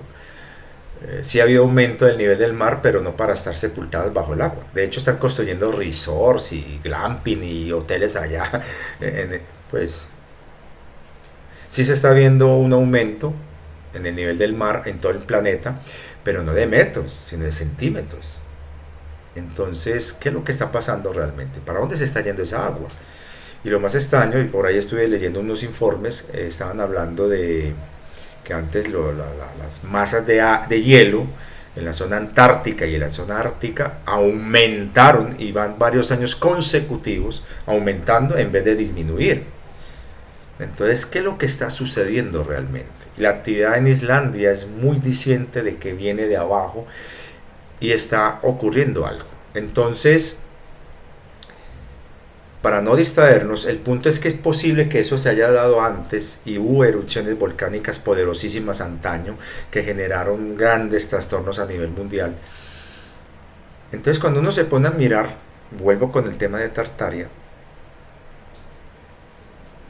Sí ha habido aumento del nivel del mar, pero no para estar sepultados bajo el agua. De hecho, están construyendo resorts y glamping y hoteles allá. Pues sí se está viendo un aumento en el nivel del mar en todo el planeta, pero no de metros, sino de centímetros. Entonces, ¿qué es lo que está pasando realmente? ¿Para dónde se está yendo esa agua? Y lo más extraño, y por ahí estuve leyendo unos informes, estaban hablando de que antes las masas de hielo en la zona antártica y en la zona ártica aumentaron y van varios años consecutivos aumentando en vez de disminuir. Entonces, ¿qué es lo que está sucediendo realmente? La actividad en Islandia es muy diciente de que viene de abajo y está ocurriendo algo. Entonces, para no distraernos, el punto es que es posible que eso se haya dado antes y hubo erupciones volcánicas poderosísimas antaño que generaron grandes trastornos a nivel mundial. Entonces, cuando uno se pone a mirar, vuelvo con el tema de Tartaria,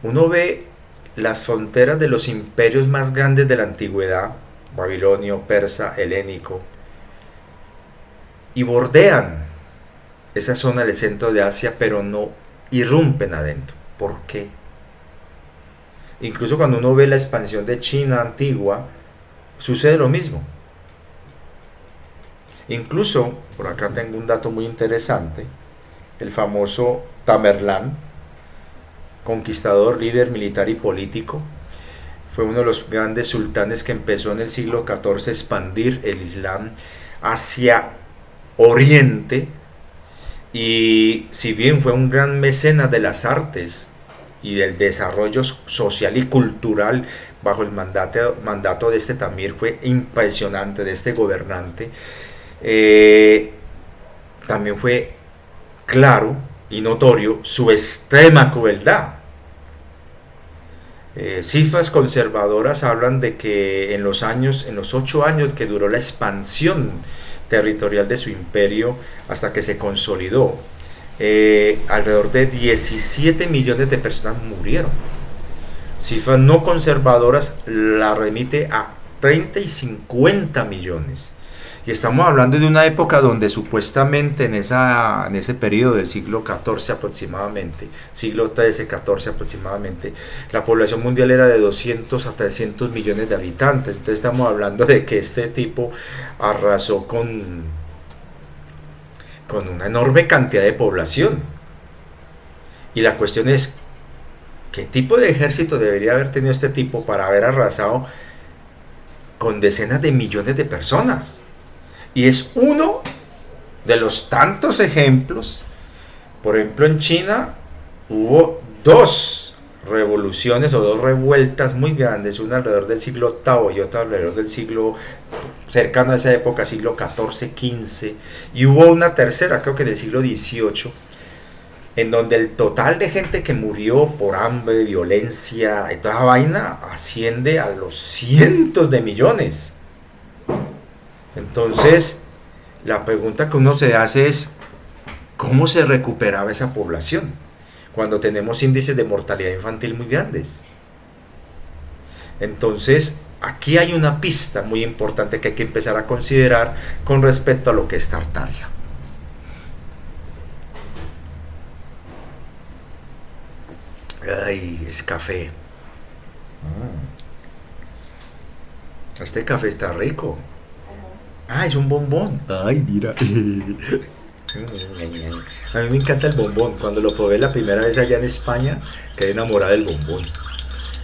uno ve las fronteras de los imperios más grandes de la antigüedad, babilonio, persa, helénico, y bordean esa zona del centro de Asia, pero no irrumpen adentro. ¿Por qué? Incluso cuando uno ve la expansión de China antigua, sucede lo mismo. Incluso, por acá tengo un dato muy interesante, el famoso Tamerlán, conquistador, líder militar y político, fue uno de los grandes sultanes que empezó en el siglo XIV a expandir el Islam hacia Oriente, y si bien fue un gran mecenas de las artes y del desarrollo social y cultural bajo el mandato de este Tamir, fue impresionante, de este gobernante, también fue claro y notorio su extrema crueldad. Cifras conservadoras hablan de que en los 8 años que duró la expansión territorial de su imperio hasta que se consolidó, alrededor de 17 millones de personas murieron. Cifras no conservadoras la remite a 30 y 50 millones. Y estamos hablando de una época donde supuestamente en ese periodo del siglo XIV aproximadamente, siglo XIII, XIV aproximadamente, la población mundial era de 200 a 300 millones de habitantes. Entonces estamos hablando de que este tipo arrasó con una enorme cantidad de población. Y la cuestión es, ¿qué tipo de ejército debería haber tenido este tipo para haber arrasado con decenas de millones de personas? Y es uno de los tantos ejemplos. Por ejemplo, en China hubo 2 revoluciones o 2 revueltas muy grandes, una alrededor del siglo VIII y otra alrededor del siglo cercano a esa época, siglo XIV, XV, y hubo una tercera, creo que del siglo XVIII, en donde el total de gente que murió por hambre, violencia y toda esa vaina asciende a los cientos de millones. Entonces, la pregunta que uno se hace es, ¿cómo se recuperaba esa población cuando tenemos índices de mortalidad infantil muy grandes? Entonces, aquí hay una pista muy importante que hay que empezar a considerar con respecto a lo que es Tartaria. Ay, es café. Este café está rico. Ah, es un bombón. Ay, mira. A mí me encanta el bombón. Cuando lo probé la primera vez allá en España, quedé enamorada del bombón.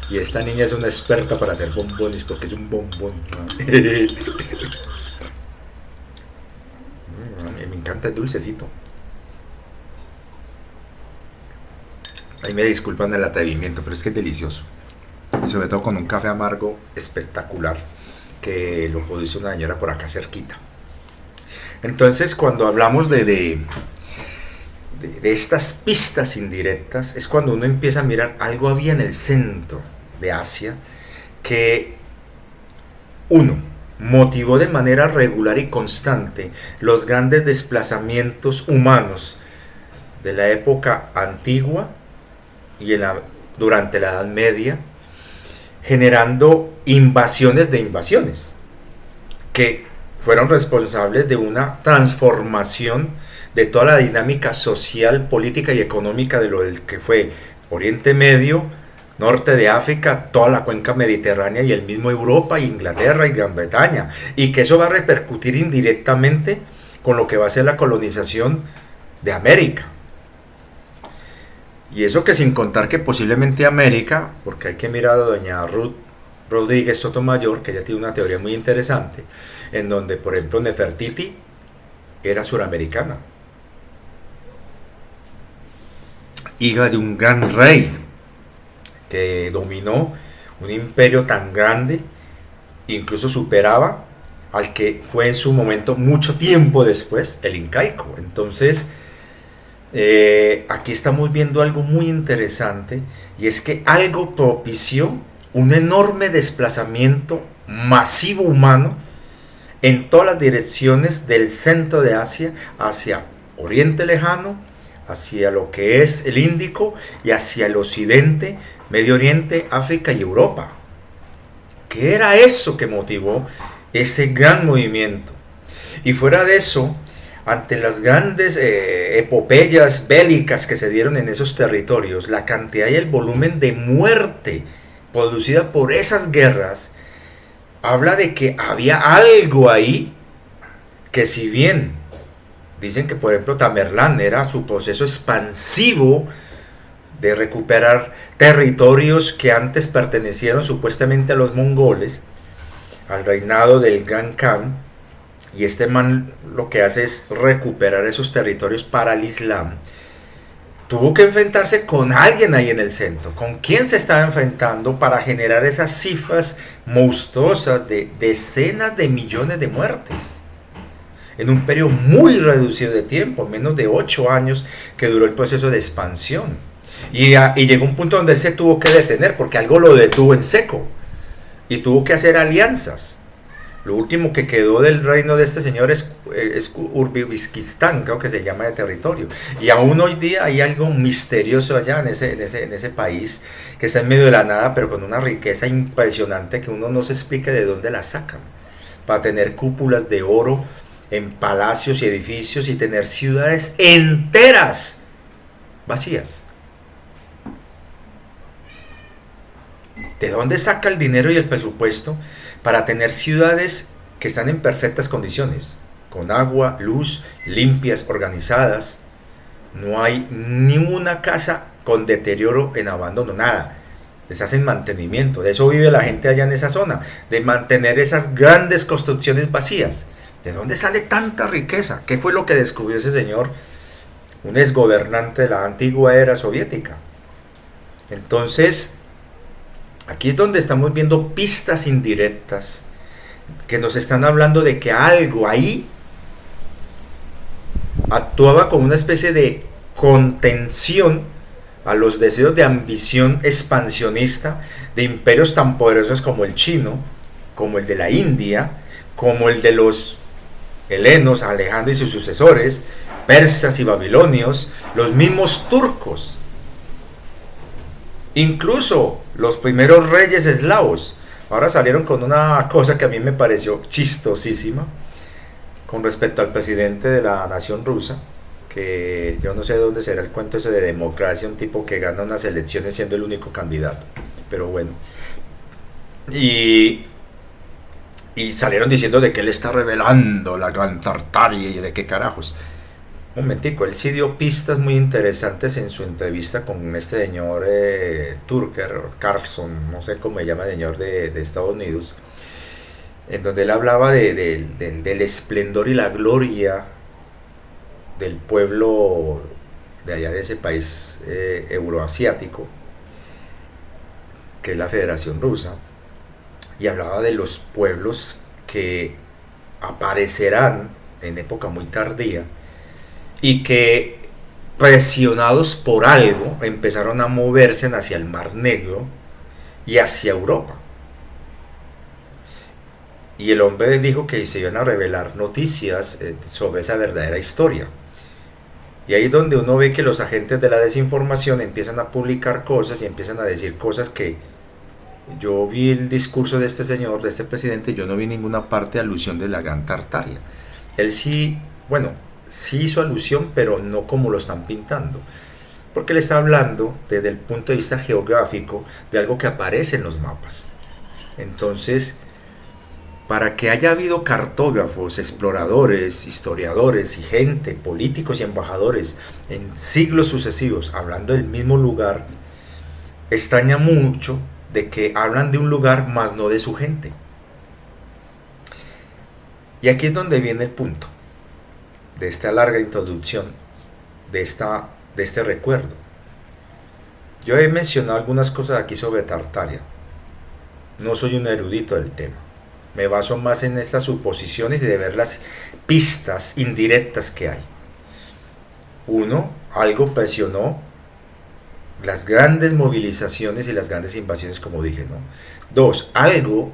Y esta niña es una experta para hacer bombones porque es un bombón. Me encanta el dulcecito. Ahí me disculpan el atrevimiento, pero es que es delicioso. Y sobre todo con un café amargo espectacular, que lo produce una señora por acá cerquita. Entonces, cuando hablamos de estas pistas indirectas, es cuando uno empieza a mirar, algo había en el centro de Asia que, uno, motivó de manera regular y constante los grandes desplazamientos humanos de la época antigua y durante la Edad Media, generando invasiones de invasiones, que fueron responsables de una transformación de toda la dinámica social, política y económica de lo que fue Oriente Medio, norte de África, toda la cuenca mediterránea y el mismo Europa, Inglaterra y Gran Bretaña, y que eso va a repercutir indirectamente con lo que va a ser la colonización de América. Y eso que sin contar que posiblemente América, porque hay que mirar a doña Ruth Rodríguez Sotomayor, que ella tiene una teoría muy interesante, en donde, por ejemplo, Nefertiti era suramericana, hija de un gran rey que dominó un imperio tan grande, incluso superaba al que fue en su momento, mucho tiempo después, el incaico. Entonces, aquí estamos viendo algo muy interesante, y es que algo propició un enorme desplazamiento masivo humano en todas las direcciones del centro de Asia hacia Oriente Lejano, hacia lo que es el Índico y hacia el occidente, Medio Oriente, África y Europa. ¿Qué era eso que motivó ese gran movimiento? Y fuera de eso, ante las grandes epopeyas bélicas que se dieron en esos territorios, la cantidad y el volumen de muerte producida por esas guerras habla de que había algo ahí que, si bien dicen que por ejemplo Tamerlán era su proceso expansivo de recuperar territorios que antes pertenecieron supuestamente a los mongoles, al reinado del Gran Khan, y este man lo que hace es recuperar esos territorios para el Islam, tuvo que enfrentarse con alguien ahí en el centro. ¿Con quién se estaba enfrentando para generar esas cifras monstruosas de decenas de millones de muertes? En un periodo muy reducido de tiempo, menos de 8 años que duró el proceso de expansión. Y llegó un punto donde él se tuvo que detener porque algo lo detuvo en seco. Y tuvo que hacer alianzas. Lo último que quedó del reino de este señor es Uzbekistán, creo que se llama, de territorio. Y aún hoy día hay algo misterioso allá en ese país, que está en medio de la nada, pero con una riqueza impresionante que uno no se explica de dónde la sacan. Para tener cúpulas de oro en palacios y edificios y tener ciudades enteras vacías. ¿De dónde saca el dinero y el presupuesto para tener ciudades que están en perfectas condiciones? Con agua, luz, limpias, organizadas. No hay ninguna casa con deterioro en abandono, nada. Les hacen mantenimiento. De eso vive la gente allá en esa zona, de mantener esas grandes construcciones vacías. ¿De dónde sale tanta riqueza? ¿Qué fue lo que descubrió ese señor? Un exgobernante de la antigua era soviética. Entonces, aquí es donde estamos viendo pistas indirectas que nos están hablando de que algo ahí actuaba como una especie de contención a los deseos de ambición expansionista de imperios tan poderosos como el chino, como el de la India, como el de los helenos, Alejandro y sus sucesores, persas y babilonios, los mismos turcos, incluso los primeros reyes eslavos. Ahora salieron con una cosa que a mí me pareció chistosísima con respecto al presidente de la nación rusa, que yo no sé de dónde será el cuento ese de democracia, un tipo que gana unas elecciones siendo el único candidato, pero bueno. Y salieron diciendo de que él está revelando la Gran Tartaria y de qué carajos. Un momentico, él sí dio pistas muy interesantes en su entrevista con este señor Tucker Carlson, no sé cómo se llama el señor de Estados Unidos, en donde él hablaba del esplendor y la gloria del pueblo de allá de ese país euroasiático, que es la Federación Rusa, y hablaba de los pueblos que aparecerán en época muy tardía y que, presionados por algo, empezaron a moverse hacia el Mar Negro y hacia Europa. Y el hombre dijo que se iban a revelar noticias sobre esa verdadera historia. Y ahí es donde uno ve que los agentes de la desinformación empiezan a publicar cosas y empiezan a decir cosas que Yo vi el discurso de este señor, de este presidente, y yo no vi ninguna parte de alusión de la Gran Tartaria. Él sí, bueno, sí hizo alusión, pero no como lo están pintando, porque le está hablando desde el punto de vista geográfico de algo que aparece en los mapas. Entonces, para que haya habido cartógrafos, exploradores, historiadores y gente, políticos y embajadores en siglos sucesivos hablando del mismo lugar, extraña mucho de que hablan de un lugar más no de su gente. Y aquí es donde viene el punto de esta larga introducción, de este recuerdo. Yo he mencionado algunas cosas aquí sobre Tartaria. No soy un erudito del tema. Me baso más en estas suposiciones y de ver las pistas indirectas que hay. Uno, algo presionó las grandes movilizaciones y las grandes invasiones, como dije, ¿no? Dos, algo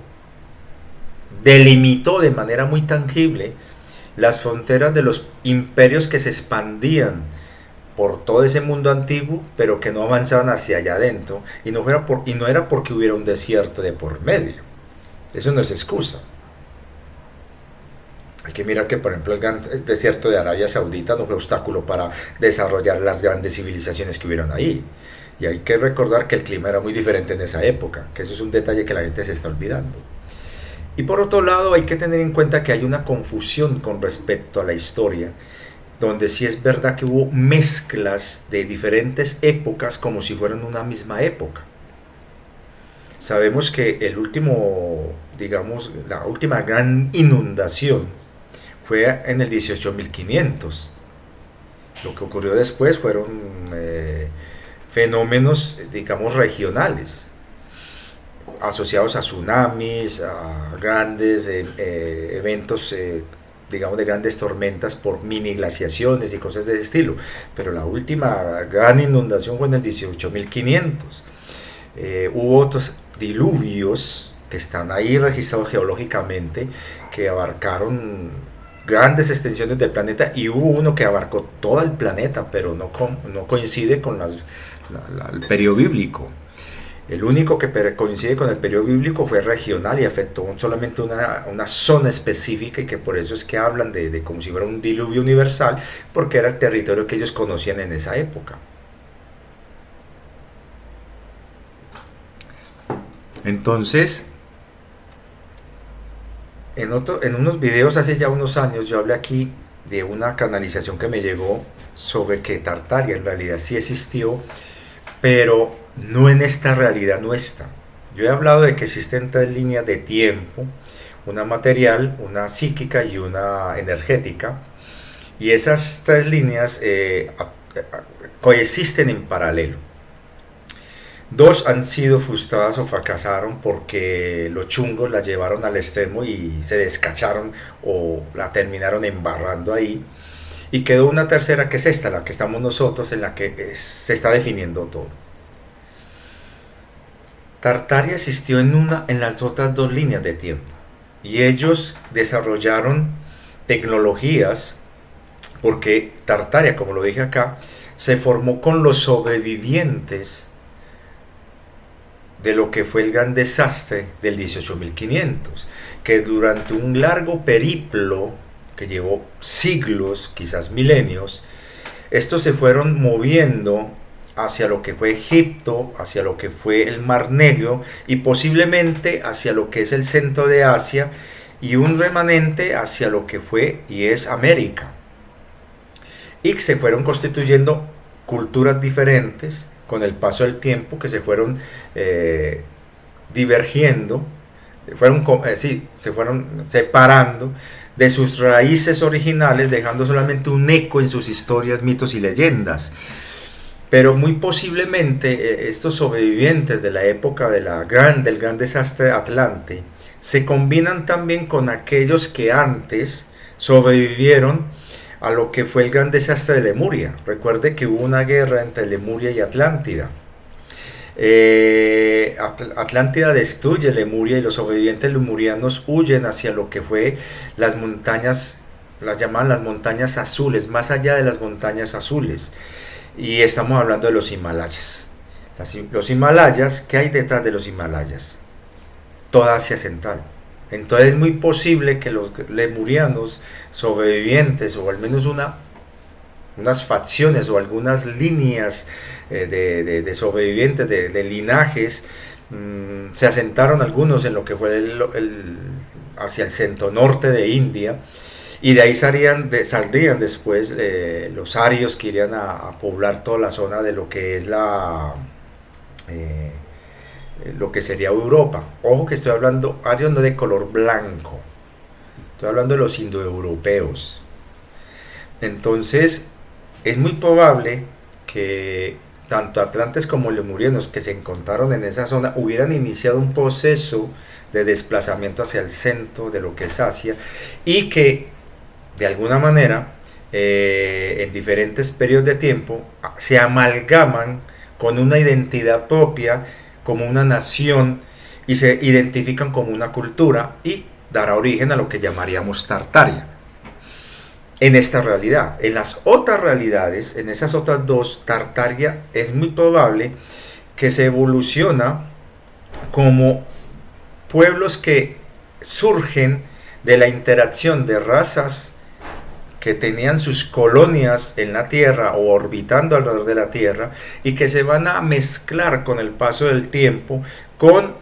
delimitó de manera muy tangible las fronteras de los imperios que se expandían por todo ese mundo antiguo, pero que no avanzaban hacia allá adentro, y no era porque hubiera un desierto de por medio. Eso no es excusa. Hay que mirar que, por ejemplo, el desierto de Arabia Saudita no fue obstáculo para desarrollar las grandes civilizaciones que hubieron ahí. Y hay que recordar que el clima era muy diferente en esa época, que eso es un detalle que la gente se está olvidando. Y por otro lado, hay que tener en cuenta que hay una confusión con respecto a la historia, donde sí es verdad que hubo mezclas de diferentes épocas como si fueran una misma época. Sabemos que la última gran inundación fue en el 18.500. Lo que ocurrió después fueron fenómenos, digamos, regionales, asociados a tsunamis, a grandes eventos, digamos, de grandes tormentas por mini glaciaciones y cosas de ese estilo. Pero la última gran inundación fue en el 18.500. Hubo otros diluvios que están ahí registrados geológicamente, que abarcaron grandes extensiones del planeta, y hubo uno que abarcó todo el planeta, pero no coincide con el periodo bíblico. El único que coincide con el periodo bíblico fue regional y afectó solamente una zona específica, y que por eso es que hablan de como si fuera un diluvio universal, porque era el territorio que ellos conocían en esa época. Entonces, en unos videos hace ya unos años yo hablé aquí de una canalización que me llegó sobre que Tartaria en realidad sí existió, pero no en esta realidad nuestra. Yo he hablado de que existen 3 líneas de tiempo, una material, una psíquica y una energética, y esas 3 líneas coexisten en paralelo. 2 han sido frustradas o fracasaron porque los chungos la llevaron al extremo y se descacharon o la terminaron embarrando ahí. Y quedó una tercera, que es esta, la que estamos nosotros, en la que se está definiendo todo. Tartaria existió en las otras 2 líneas de tiempo. Y ellos desarrollaron tecnologías, porque Tartaria, como lo dije acá, se formó con los sobrevivientes de lo que fue el gran desastre del 18.500, que durante un largo periplo que llevó siglos, quizás milenios, estos se fueron moviendo hacia lo que fue Egipto, hacia lo que fue el Mar Negro y posiblemente hacia lo que es el centro de Asia, y un remanente hacia lo que fue y es América. Y se fueron constituyendo culturas diferentes con el paso del tiempo, que se fueron divergiendo, se fueron separando de sus raíces originales, dejando solamente un eco en sus historias, mitos y leyendas. Pero muy posiblemente estos sobrevivientes de la época del gran desastre Atlante se combinan también con aquellos que antes sobrevivieron a lo que fue el gran desastre de Lemuria. Recuerde que hubo una guerra entre Lemuria y Atlántida. Atlántida destruye Lemuria y los sobrevivientes lemurianos huyen hacia lo que fue las montañas, las llaman las montañas azules, más allá de las montañas azules. Y estamos hablando de los Himalayas. Los Himalayas, ¿qué hay detrás de los Himalayas? toda Asia Central. Entonces es muy posible que los lemurianos sobrevivientes, o al menos unas facciones o algunas líneas de sobrevivientes, de linajes, se asentaron algunos en lo que fue hacia el centro norte de India, y de ahí saldrían después los arios que irían a poblar toda la zona de lo que es lo que sería Europa. Ojo que estoy hablando arios no de color blanco, estoy hablando de los indoeuropeos. Entonces es muy probable que tanto atlantes como lemurianos que se encontraron en esa zona hubieran iniciado un proceso de desplazamiento hacia el centro de lo que es Asia, y que de alguna manera en diferentes periodos de tiempo se amalgaman con una identidad propia como una nación y se identifican como una cultura, y dará origen a lo que llamaríamos Tartaria. En esta realidad, en las otras realidades, en esas otras dos, Tartaria es muy probable que se evoluciona como pueblos que surgen de la interacción de razas que tenían sus colonias en la Tierra o orbitando alrededor de la Tierra, y que se van a mezclar con el paso del tiempo con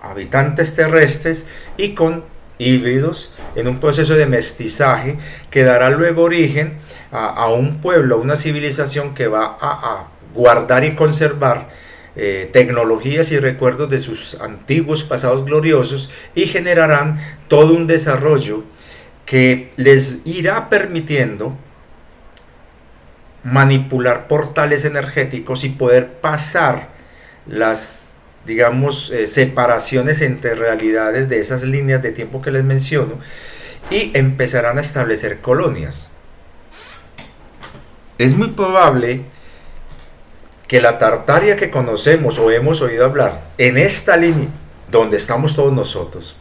habitantes terrestres y con híbridos en un proceso de mestizaje que dará luego origen a un pueblo, a una civilización que va a guardar y conservar tecnologías y recuerdos de sus antiguos pasados gloriosos, y generarán todo un desarrollo que les irá permitiendo manipular portales energéticos y poder pasar las, digamos, separaciones entre realidades de esas líneas de tiempo que les menciono, y empezarán a establecer colonias. Es muy probable que la Tartaria que conocemos o hemos oído hablar en esta línea donde estamos todos nosotros,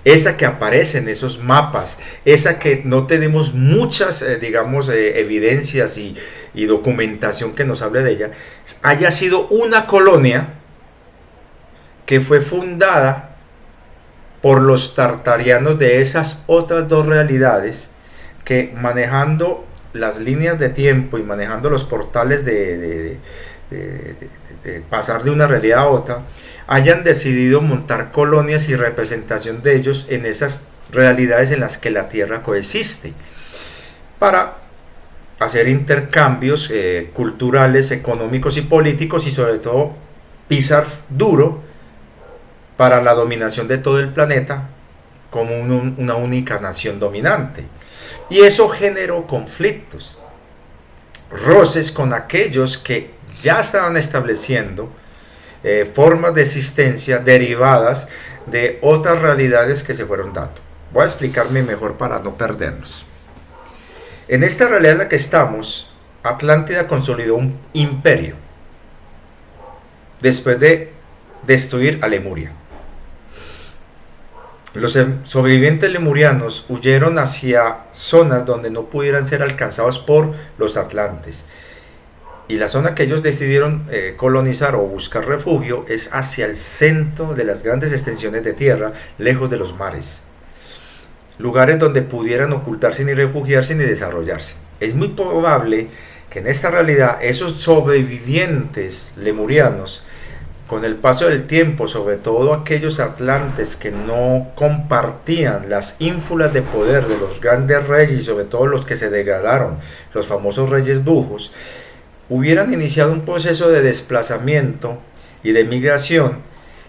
esa que aparece en esos mapas, esa que no tenemos muchas, evidencias y documentación que nos hable de ella, haya sido una colonia que fue fundada por los tartarianos de esas otras dos realidades, que manejando las líneas de tiempo y manejando los portales de pasar de una realidad a otra, hayan decidido montar colonias y representación de ellos en esas realidades en las que la Tierra coexiste, para hacer intercambios culturales, económicos y políticos, y sobre todo pisar duro para la dominación de todo el planeta como una única nación dominante. Y eso generó conflictos, roces con aquellos que ya estaban estableciendo formas de existencia derivadas de otras realidades que se fueron dando. Voy a explicarme mejor para no perdernos. En esta realidad en la que estamos, Atlántida consolidó un imperio después de destruir a Lemuria. Los sobrevivientes lemurianos huyeron hacia zonas donde no pudieran ser alcanzados por los atlantes. Y la zona que ellos decidieron colonizar o buscar refugio es hacia el centro de las grandes extensiones de tierra, lejos de los mares. Lugares donde pudieran ocultarse, ni refugiarse, ni desarrollarse. Es muy probable que en esta realidad esos sobrevivientes lemurianos, con el paso del tiempo, sobre todo aquellos atlantes que no compartían las ínfulas de poder de los grandes reyes, y sobre todo los que se degradaron, los famosos reyes brujos, hubieran iniciado un proceso de desplazamiento y de migración,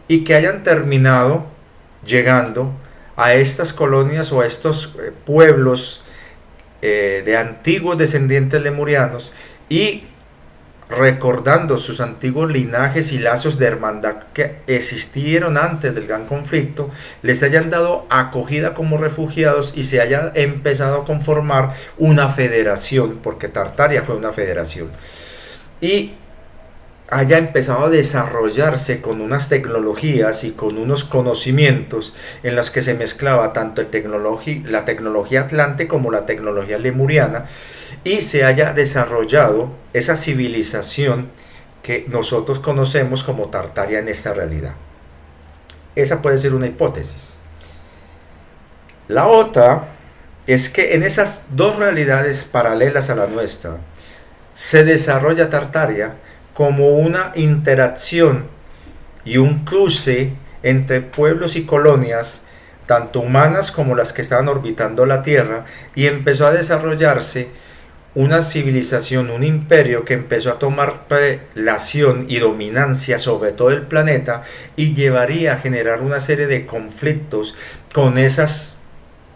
y que hayan terminado llegando a estas colonias o a estos pueblos de antiguos descendientes lemurianos, y recordando sus antiguos linajes y lazos de hermandad que existieron antes del gran conflicto, les hayan dado acogida como refugiados y se haya empezado a conformar una federación, porque Tartaria fue una federación, y haya empezado a desarrollarse con unas tecnologías y con unos conocimientos en las que se mezclaba tanto la tecnología atlante como la tecnología lemuriana, y se haya desarrollado esa civilización que nosotros conocemos como Tartaria en esta realidad. esa puede ser una hipótesis. La otra es que en esas dos realidades paralelas a la nuestra se desarrolla Tartaria como una interacción y un cruce entre pueblos y colonias, tanto humanas como las que estaban orbitando la Tierra, y empezó a desarrollarse una civilización, un imperio que empezó a tomar prelación y dominancia sobre todo el planeta y llevaría a generar una serie de conflictos con esas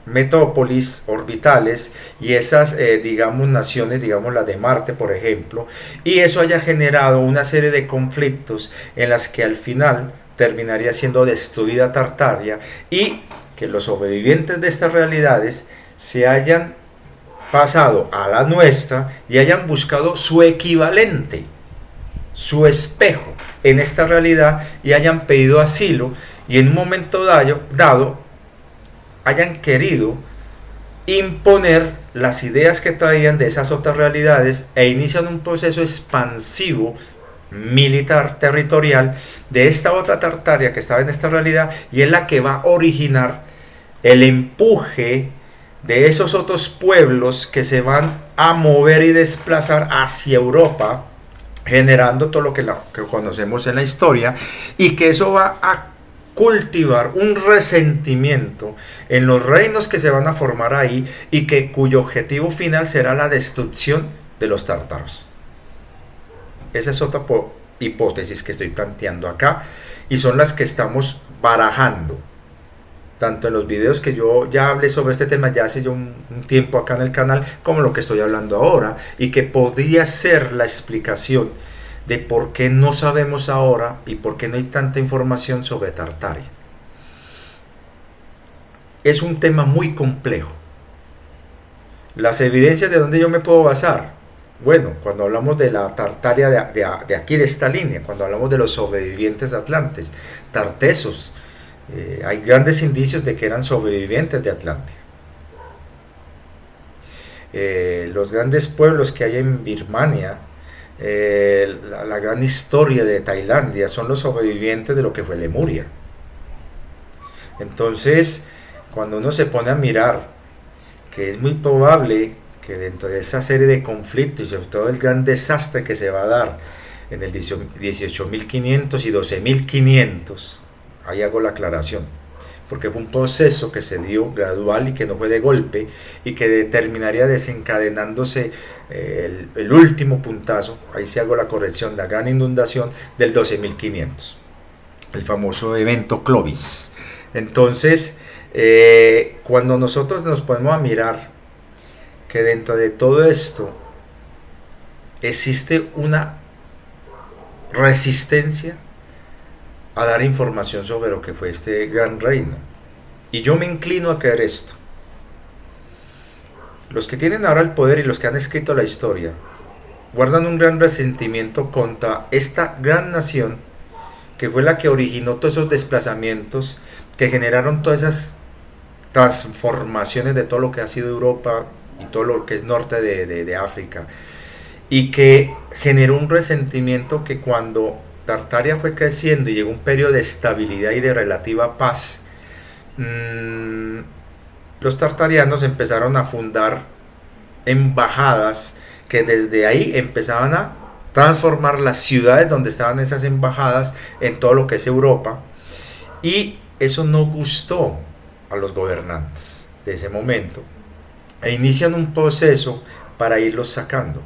metrópolis orbitales y esas digamos naciones, digamos la de Marte por ejemplo, y eso haya generado una serie de conflictos en las que al final terminaría siendo destruida Tartaria y que los sobrevivientes de estas realidades se hayan pasado a la nuestra y hayan buscado su equivalente, su espejo en esta realidad y hayan pedido asilo y en un momento dado hayan querido imponer las ideas que traían de esas otras realidades e inician un proceso expansivo militar, territorial de esta otra Tartaria que estaba en esta realidad y es la que va a originar el empuje de esos otros pueblos que se van a mover y desplazar hacia Europa, generando todo lo que conocemos en la historia, y que eso va a cultivar un resentimiento en los reinos que se van a formar ahí y cuyo objetivo final será la destrucción de los tártaros. Esa es otra hipótesis que estoy planteando acá y son las que estamos barajando tanto en los videos que yo ya hablé sobre este tema ya hace un tiempo acá en el canal, como lo que estoy hablando ahora, y que podría ser la explicación de por qué no sabemos ahora y por qué no hay tanta información sobre Tartaria. Es un tema muy complejo. Las evidencias de dónde yo me puedo basar. Bueno, cuando hablamos de la Tartaria de aquí de esta línea, cuando hablamos de los sobrevivientes atlantes, tartesos, hay grandes indicios de que eran sobrevivientes de Atlántida. Los grandes pueblos que hay en Birmania, la gran historia de Tailandia, son los sobrevivientes de lo que fue Lemuria. Entonces, cuando uno se pone a mirar que es muy probable que dentro de esa serie de conflictos y sobre todo el gran desastre que se va a dar en el 18.500 y 12.500, ahí hago la aclaración, porque fue un proceso que se dio gradual y que no fue de golpe y que terminaría desencadenándose el último puntazo, ahí sí hago la corrección, la gran inundación del 12.500, el famoso evento Clovis. Entonces, cuando nosotros nos ponemos a mirar que dentro de todo esto existe una resistencia a dar información sobre lo que fue este gran reino. Y yo me inclino a creer esto. Los que tienen ahora el poder y los que han escrito la historia guardan un gran resentimiento contra esta gran nación que fue la que originó todos esos desplazamientos que generaron todas esas transformaciones de todo lo que ha sido Europa y todo lo que es norte de África, y que generó un resentimiento que cuando Tartaria fue creciendo y llegó un periodo de estabilidad y de relativa paz, los tartarianos empezaron a fundar embajadas que desde ahí empezaban a transformar las ciudades donde estaban esas embajadas en todo lo que es Europa, y eso no gustó a los gobernantes de ese momento e inician un proceso para irlos sacando.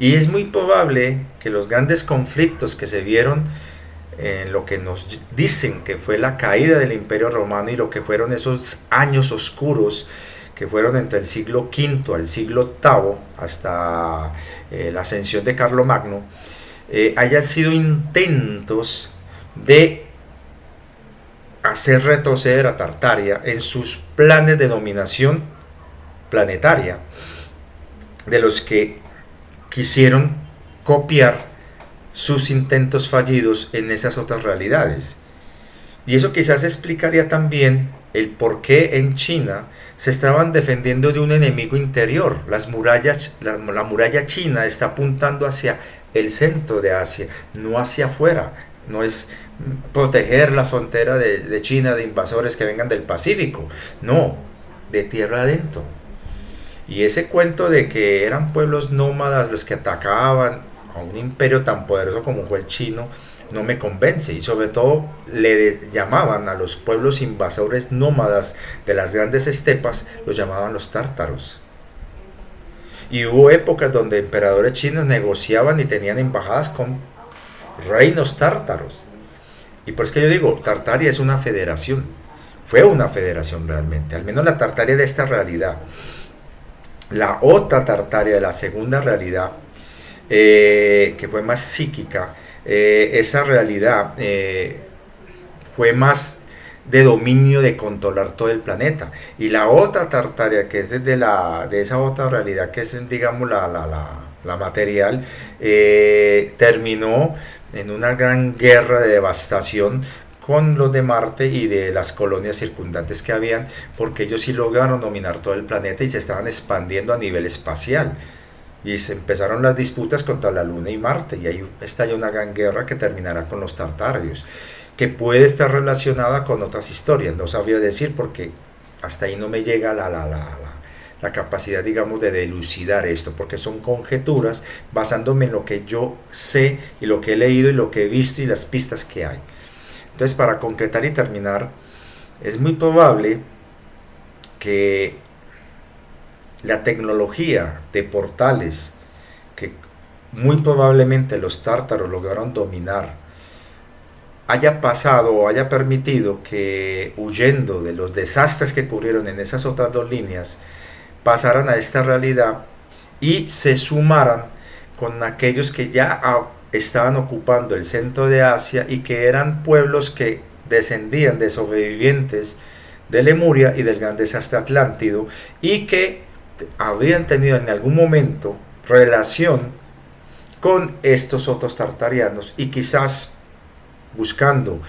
Y es muy probable que los grandes conflictos que se vieron en lo que nos dicen que fue la caída del Imperio Romano y lo que fueron esos años oscuros que fueron entre el siglo V al siglo VIII hasta la ascensión de Carlomagno, hayan sido intentos de hacer retroceder a Tartaria en sus planes de dominación planetaria, de los que quisieron copiar sus intentos fallidos en esas otras realidades. Y eso quizás explicaría también el por qué en China se estaban defendiendo de un enemigo interior. Las murallas, la muralla china está apuntando hacia el centro de Asia, no hacia afuera, no es proteger la frontera de China de invasores que vengan del Pacífico, no, de tierra adentro. Y ese cuento de que eran pueblos nómadas los que atacaban a un imperio tan poderoso como fue el chino, no me convence. Y sobre todo llamaban a los pueblos invasores nómadas de las grandes estepas, los llamaban los tártaros. Y hubo épocas donde emperadores chinos negociaban y tenían embajadas con reinos tártaros. Y por eso que yo digo, Tartaria es una federación. Fue una federación realmente, al menos la Tartaria de esta realidad. La otra Tartaria de la segunda realidad, que fue más psíquica, esa realidad fue más de dominio, de controlar todo el planeta. Y la otra Tartaria, que es de esa otra realidad, que es, digamos, la material, terminó en una gran guerra de devastación con los de Marte y de las colonias circundantes que habían, porque ellos sí lograron dominar todo el planeta y se estaban expandiendo a nivel espacial. Y se empezaron las disputas contra la Luna y Marte, y ahí estalló una gran guerra que terminará con los tartarios, que puede estar relacionada con otras historias, no sabría decir porque hasta ahí no me llega la capacidad, digamos, de dilucidar esto, porque son conjeturas basándome en lo que yo sé y lo que he leído y lo que he visto y las pistas que hay. Entonces, para concretar y terminar, es muy probable que la tecnología de portales que muy probablemente los tártaros lograron dominar haya pasado o haya permitido que, huyendo de los desastres que ocurrieron en esas otras dos líneas, pasaran a esta realidad y se sumaran con aquellos que ya estaban ocupando el centro de Asia y que eran pueblos que descendían de sobrevivientes de Lemuria y del gran desastre atlántido y que habían tenido en algún momento relación con estos otros tartarianos y quizás buscando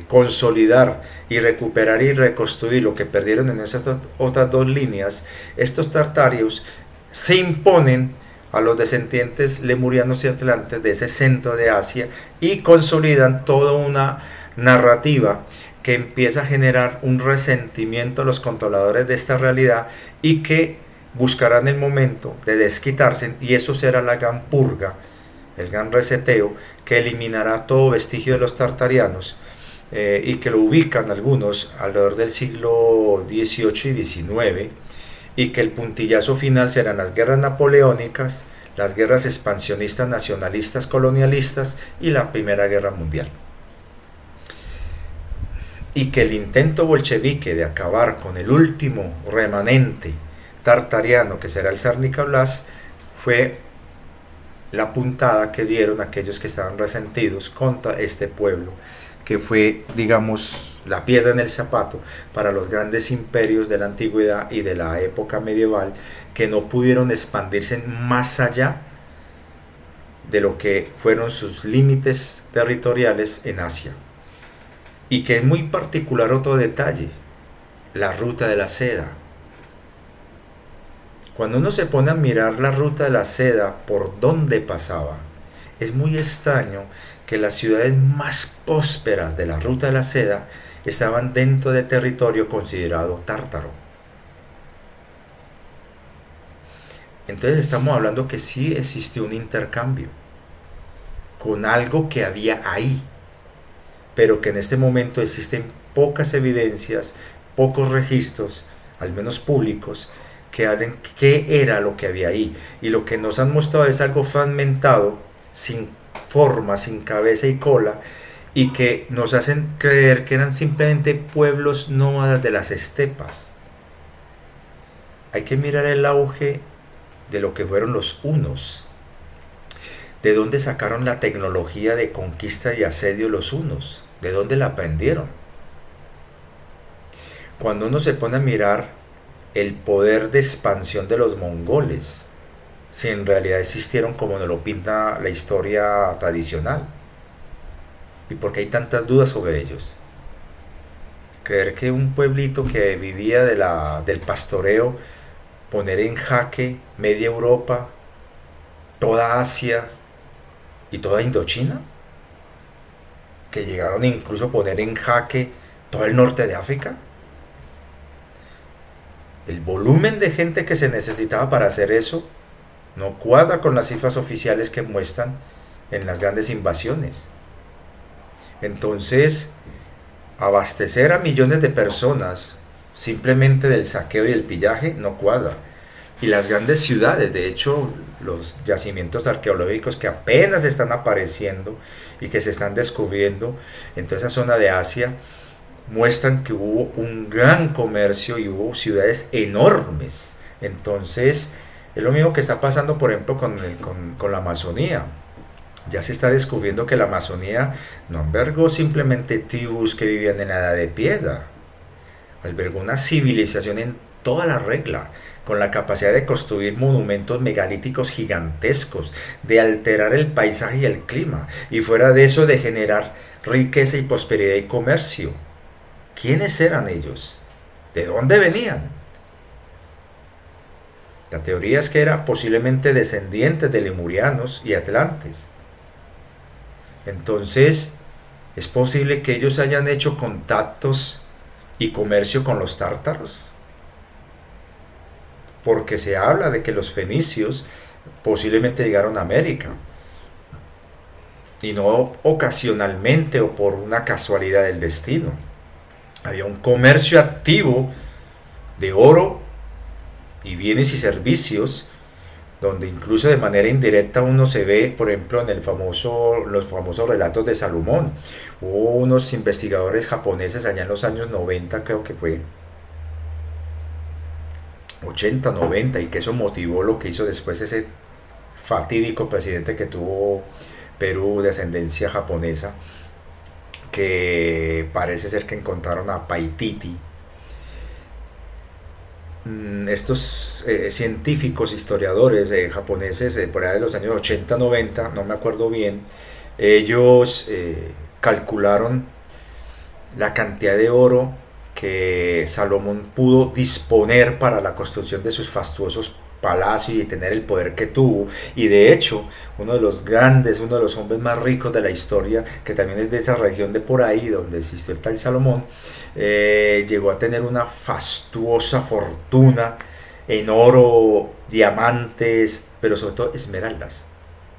consolidar y recuperar y reconstruir lo que perdieron en esas otras dos líneas, estos tartarios se imponen a los descendientes lemurianos y atlantes de ese centro de Asia y consolidan toda una narrativa que empieza a generar un resentimiento a los controladores de esta realidad y que buscarán el momento de desquitarse, y eso será la gran purga, el gran reseteo que eliminará todo vestigio de los tartarianos y que lo ubican algunos alrededor del siglo XVIII y XIX, y que el puntillazo final serán las guerras napoleónicas, las guerras expansionistas, nacionalistas, colonialistas y la Primera Guerra Mundial. Y que el intento bolchevique de acabar con el último remanente tartariano, que será el zar Nicolás, fue la puntada que dieron aquellos que estaban resentidos contra este pueblo, que fue, digamos, la piedra en el zapato para los grandes imperios de la antigüedad y de la época medieval, que no pudieron expandirse más allá de lo que fueron sus límites territoriales en Asia. Y que es muy particular otro detalle, la ruta de la seda. Cuando uno se pone a mirar la ruta de la seda, por dónde pasaba, es muy extraño que las ciudades más prósperas de la ruta de la seda estaban dentro de territorio considerado tártaro. Entonces estamos hablando que sí existió un intercambio con algo que había ahí, pero que en este momento existen pocas evidencias, pocos registros, al menos públicos, que hablen qué era lo que había ahí. Y lo que nos han mostrado es algo fragmentado, sin forma, sin cabeza y cola, y que nos hacen creer que eran simplemente pueblos nómadas de las estepas. Hay que mirar el auge de lo que fueron los hunos. ¿De dónde sacaron la tecnología de conquista y asedio los hunos? ¿De dónde la aprendieron? Cuando uno se pone a mirar el poder de expansión de los mongoles, si en realidad existieron como nos lo pinta la historia tradicional, y por qué hay tantas dudas sobre ellos. Creer que un pueblito que vivía del pastoreo, poner en jaque media Europa, toda Asia y toda Indochina. que llegaron incluso a poner en jaque todo el norte de África. El volumen de gente que se necesitaba para hacer eso no cuadra con las cifras oficiales que muestran en las grandes invasiones. Entonces, abastecer a millones de personas simplemente del saqueo y el pillaje no cuadra. Y las grandes ciudades, de hecho, los yacimientos arqueológicos que apenas están apareciendo y que se están descubriendo en toda esa zona de Asia, muestran que hubo un gran comercio y hubo ciudades enormes. Entonces, es lo mismo que está pasando, por ejemplo, con la Amazonía. Ya se está descubriendo que la Amazonía no albergó simplemente tribus que vivían en la edad de piedra, albergó una civilización en toda la regla, con la capacidad de construir monumentos megalíticos gigantescos, de alterar el paisaje y el clima, y fuera de eso de generar riqueza y prosperidad y comercio. ¿Quiénes eran ellos? ¿De dónde venían? La teoría es que eran posiblemente descendientes de lemurianos y atlantes. Entonces, ¿es posible que ellos hayan hecho contactos y comercio con los tártaros? Porque se habla de que los fenicios posiblemente llegaron a América. Y no ocasionalmente o por una casualidad del destino. Había un comercio activo de oro y bienes y servicios, donde incluso de manera indirecta uno se ve, por ejemplo, en los famosos relatos de Salomón. Hubo unos investigadores japoneses allá en los años 90, creo que fue 80, 90, y que eso motivó lo que hizo después ese fatídico presidente que tuvo Perú de ascendencia japonesa, que parece ser que encontraron a Paititi. Estos científicos, historiadores japoneses, por allá de los años 80, 90, no me acuerdo bien, ellos calcularon la cantidad de oro que Salomón pudo disponer para la construcción de sus fastuosos palacios y tener el poder que tuvo. Y de hecho, uno de los grandes, uno de los hombres más ricos de la historia, que también es de esa región de por ahí donde existió el tal Salomón, llegó a tener una fastuosa fortuna en oro, diamantes, pero sobre todo esmeraldas,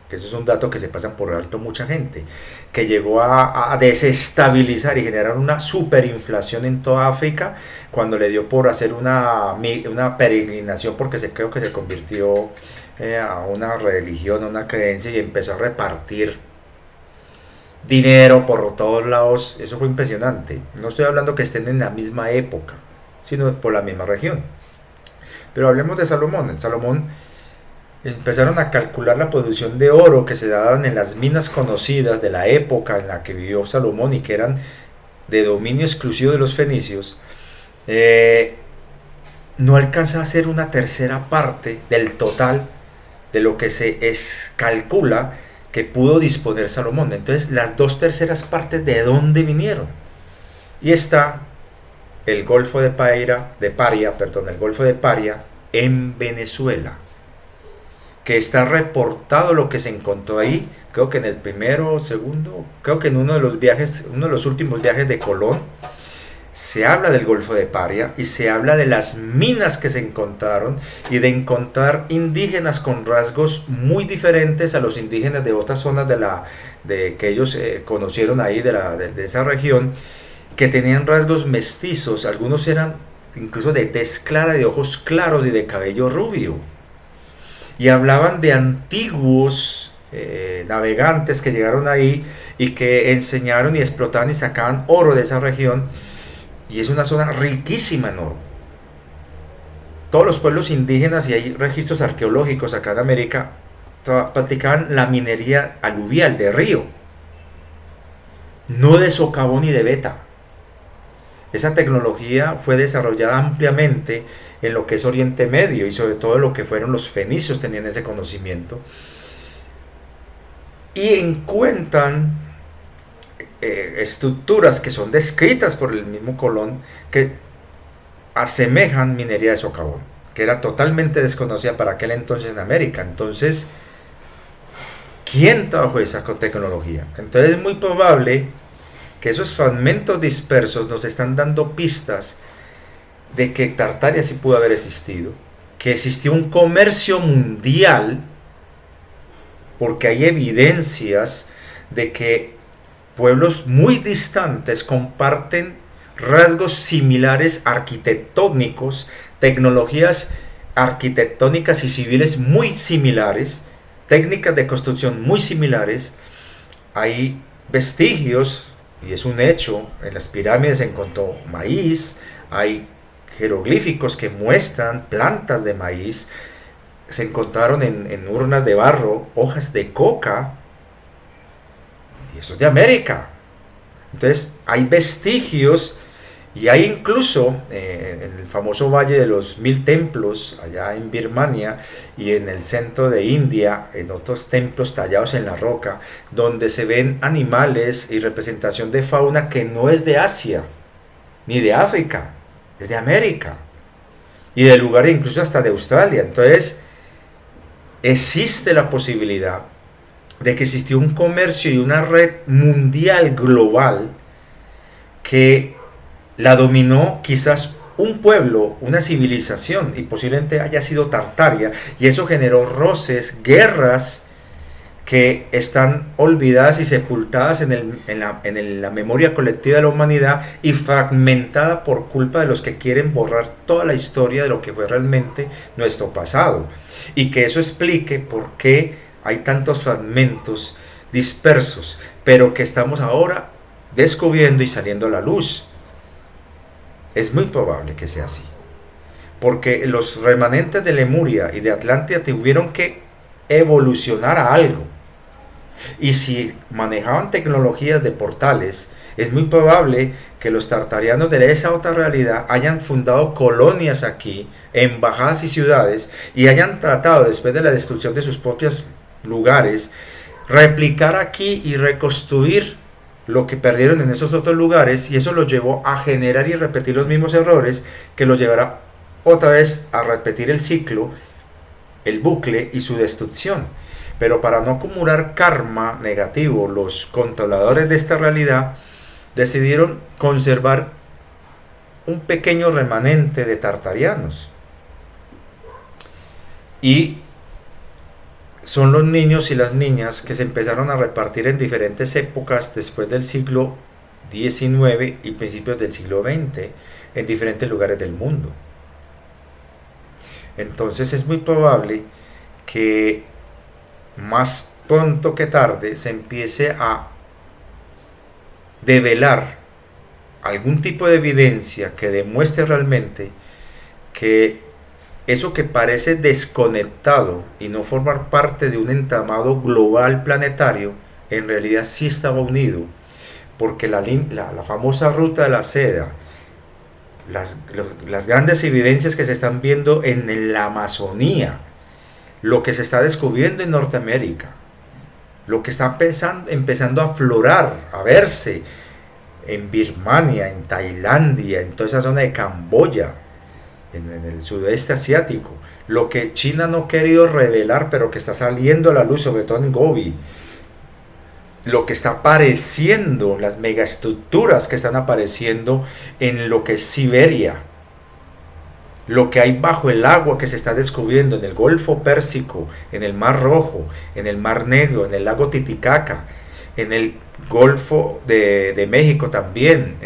que eso es un dato que se pasan por alto mucha gente, que llegó a desestabilizar y generar una superinflación en toda África, cuando le dio por hacer una peregrinación, porque creo que se convirtió a una religión, a una creencia, y empezó a repartir dinero por todos lados. Eso fue impresionante. No estoy hablando que estén en la misma época, sino por la misma región. Pero hablemos de Salomón. En Salomón empezaron a calcular la producción de oro que se daban en las minas conocidas de la época en la que vivió Salomón y que eran de dominio exclusivo de los fenicios. No alcanza a ser una tercera parte del total de lo que calcula que pudo disponer Salomón. Entonces, las 2/3 partes, ¿de dónde vinieron? Y está el Golfo de Paria, el Golfo de Paria en Venezuela, que está reportado lo que se encontró ahí. Creo que en el primero o segundo, creo que en uno de los últimos viajes de Colón, se habla del Golfo de Paria y se habla de las minas que se encontraron y de encontrar indígenas con rasgos muy diferentes a los indígenas de otras zonas que ellos conocieron ahí de esa región, que tenían rasgos mestizos. Algunos eran incluso de tez clara, de ojos claros y de cabello rubio, y hablaban de antiguos navegantes que llegaron ahí y que enseñaron y explotaban y sacaban oro de esa región. Y es una zona riquísima en oro. Todos los pueblos indígenas, y hay registros arqueológicos acá en América, practicaban la minería aluvial de río, no de socavón ni de veta. Esa tecnología fue desarrollada ampliamente en lo que es Oriente Medio, y sobre todo lo que fueron los fenicios tenían ese conocimiento. Y encuentran estructuras que son descritas por el mismo Colón, que asemejan minería de socavón, que era totalmente desconocida para aquel entonces en América. Entonces, ¿quién trabajó esa tecnología? Entonces es muy probable que esos fragmentos dispersos nos están dando pistas de que Tartaria sí pudo haber existido, que existió un comercio mundial, porque hay evidencias de que pueblos muy distantes comparten rasgos similares arquitectónicos, tecnologías arquitectónicas y civiles muy similares, técnicas de construcción muy similares. Hay vestigios, y es un hecho, en las pirámides se encontró maíz, hay jeroglíficos que muestran plantas de maíz, se encontraron en urnas de barro hojas de coca, y eso es de América. Entonces hay vestigios, y hay incluso en el famoso Valle de los Mil Templos, allá en Birmania, y en el centro de India, en otros templos tallados en la roca, donde se ven animales y representación de fauna que no es de Asia, ni de África, es de América, y de lugares incluso hasta de Australia. Entonces, existe la posibilidad de que existió un comercio y una red mundial global que la dominó quizás un pueblo, una civilización, y posiblemente haya sido Tartaria, y eso generó roces, guerras que están olvidadas y sepultadas en la memoria colectiva de la humanidad, y fragmentada por culpa de los que quieren borrar toda la historia de lo que fue realmente nuestro pasado, y que eso explique por qué hay tantos fragmentos dispersos, pero que estamos ahora descubriendo y saliendo a la luz. Es muy probable que sea así, porque los remanentes de Lemuria y de Atlántida tuvieron que evolucionar a algo, y si manejaban tecnologías de portales, es muy probable que los tartarianos de esa otra realidad hayan fundado colonias aquí, embajadas y ciudades, y hayan tratado, después de la destrucción de sus propios lugares, replicar aquí y reconstruir lo que perdieron en esos otros lugares, y eso los llevó a generar y repetir los mismos errores, que los llevará otra vez a repetir el ciclo, el bucle y su destrucción. Pero para no acumular karma negativo, los controladores de esta realidad decidieron conservar un pequeño remanente de tartarianos, y son los niños y las niñas que se empezaron a repartir en diferentes épocas después del siglo XIX y principios del siglo XX en diferentes lugares del mundo. Entonces es muy probable que más pronto que tarde se empiece a develar algún tipo de evidencia que demuestre realmente que eso que parece desconectado y no formar parte de un entramado global planetario, en realidad sí estaba unido, porque la famosa ruta de la seda, las grandes evidencias que se están viendo en la Amazonía, lo que se está descubriendo en Norteamérica, lo que está empezando a aflorar, a verse en Birmania, en Tailandia, en toda esa zona de Camboya, en el sudeste asiático, lo que China no ha querido revelar, pero que está saliendo a la luz, sobre todo en Gobi, lo que está apareciendo, las megaestructuras que están apareciendo en lo que es Siberia, lo que hay bajo el agua que se está descubriendo en el Golfo Pérsico, en el Mar Rojo, en el Mar Negro, en el lago Titicaca, en el Golfo de México también,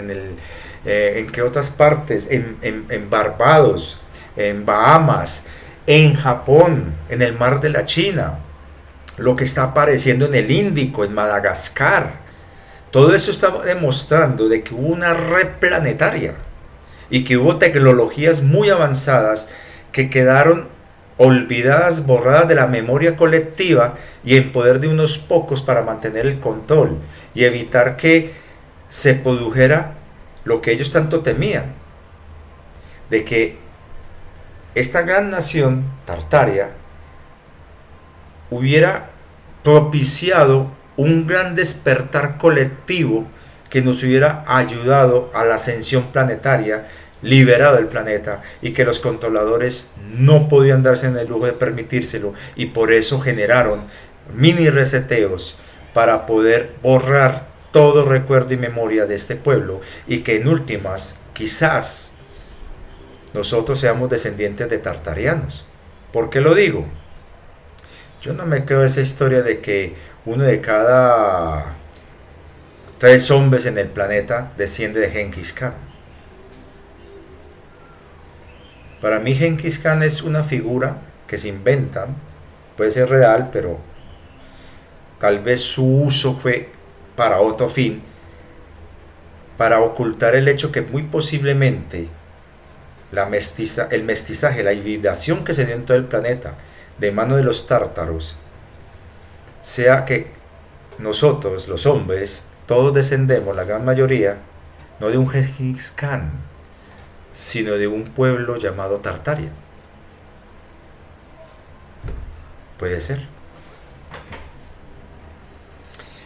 en qué otras partes, en Barbados, en Bahamas, en Japón, en el Mar de la China, lo que está apareciendo en el Índico, en Madagascar. Todo eso está demostrando de que hubo una red planetaria y que hubo tecnologías muy avanzadas que quedaron olvidadas, borradas de la memoria colectiva y en poder de unos pocos para mantener el control y evitar que se produjera lo que ellos tanto temían, de que esta gran nación Tartaria hubiera propiciado un gran despertar colectivo que nos hubiera ayudado a la ascensión planetaria, liberado el planeta, y que los controladores no podían darse en el lujo de permitírselo, y por eso generaron mini reseteos para poder borrar todo recuerdo y memoria de este pueblo, y que en últimas quizás nosotros seamos descendientes de tartarianos. ¿Por qué lo digo? Yo no me creo esa historia de que uno de cada 3 hombres en el planeta desciende de Genghis Khan. Para mí Genghis Khan es una figura que se inventan, puede ser real, pero tal vez su uso fue para otro fin, para ocultar el hecho que muy posiblemente el mestizaje, la hibridación que se dio en todo el planeta de mano de los tártaros, sea que nosotros, los hombres, todos descendemos, la gran mayoría, no de un Genghis Khan, sino de un pueblo llamado Tartaria. Puede ser.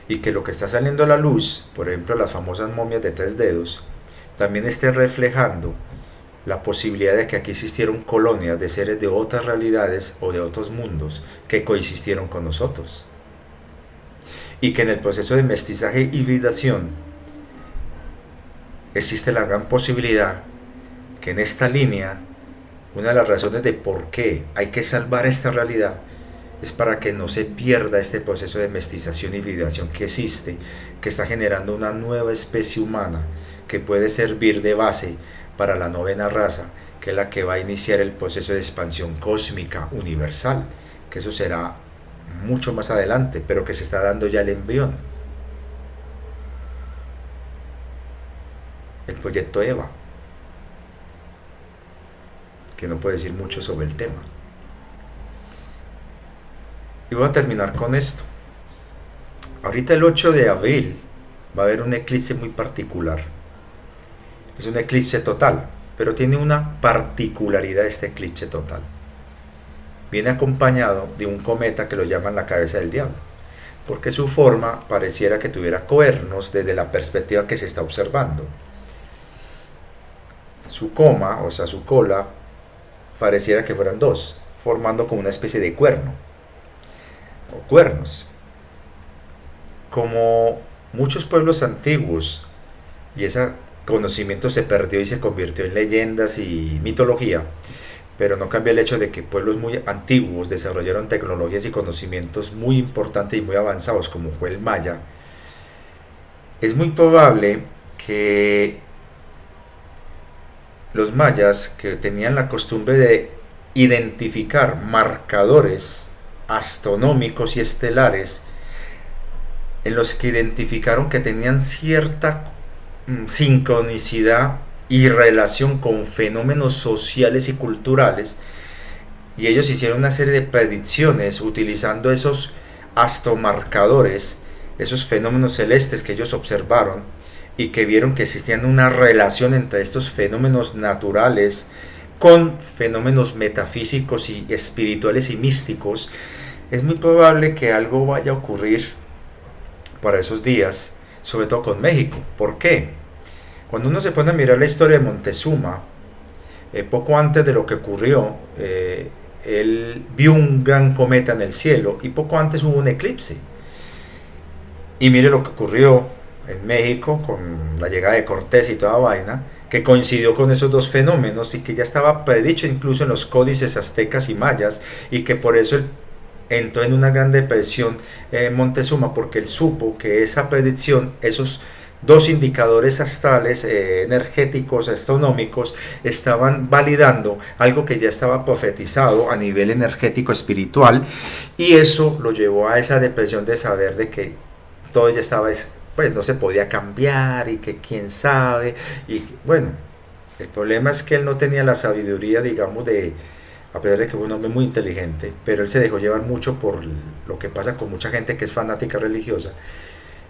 Y que lo que está saliendo a la luz, por ejemplo las famosas momias de 3 dedos, también esté reflejando la posibilidad de que aquí existieron colonias de seres de otras realidades o de otros mundos que coexistieron con nosotros. Y que en el proceso de mestizaje y hibridación existe la gran posibilidad que en esta línea, una de las razones de por qué hay que salvar esta realidad es para que no se pierda este proceso de mestización y hibridación que existe, que está generando una nueva especie humana que puede servir de base para la 9ª raza, que es la que va a iniciar el proceso de expansión cósmica universal, que eso será mucho más adelante, pero que se está dando ya el embrión. El proyecto EVA, que no puedo decir mucho sobre el tema. Y voy a terminar con esto. Ahorita el 8 de abril va a haber un eclipse muy particular. Es un eclipse total, pero tiene una particularidad este eclipse total. Viene acompañado de un cometa que lo llaman la cabeza del diablo, porque su forma pareciera que tuviera cuernos desde la perspectiva que se está observando. Su coma, o sea su cola, pareciera que fueran 2, formando como una especie de cuerno, o cuernos. Como muchos pueblos antiguos, y ese conocimiento se perdió y se convirtió en leyendas y mitología, pero no cambia el hecho de que pueblos muy antiguos desarrollaron tecnologías y conocimientos muy importantes y muy avanzados, como fue el maya. Es muy probable que los mayas, que tenían la costumbre de identificar marcadores astronómicos y estelares, en los que identificaron que tenían cierta sincronicidad y relación con fenómenos sociales y culturales, y ellos hicieron una serie de predicciones utilizando esos astromarcadores, esos fenómenos celestes que ellos observaron, y que vieron que existían una relación entre estos fenómenos naturales con fenómenos metafísicos y espirituales y místicos. Es muy probable que algo vaya a ocurrir para esos días, sobre todo con México. ¿Por qué? Cuando uno se pone a mirar la historia de Montezuma, poco antes de lo que ocurrió, él vio un gran cometa en el cielo y poco antes hubo un eclipse. Y mire lo que ocurrió en México con la llegada de Cortés y toda vaina, que coincidió con esos 2 fenómenos y que ya estaba predicho incluso en los códices aztecas y mayas, y que por eso él entró en una gran depresión Montezuma, porque él supo que esa predicción, esos 2 indicadores astrales, energéticos, astronómicos, estaban validando algo que ya estaba profetizado a nivel energético espiritual, y eso lo llevó a esa depresión de saber de que todo ya estaba, pues no se podía cambiar, y que quién sabe, y bueno, el problema es que él no tenía la sabiduría, digamos, a pesar de que fue un hombre muy inteligente, pero él se dejó llevar mucho por lo que pasa con mucha gente que es fanática religiosa,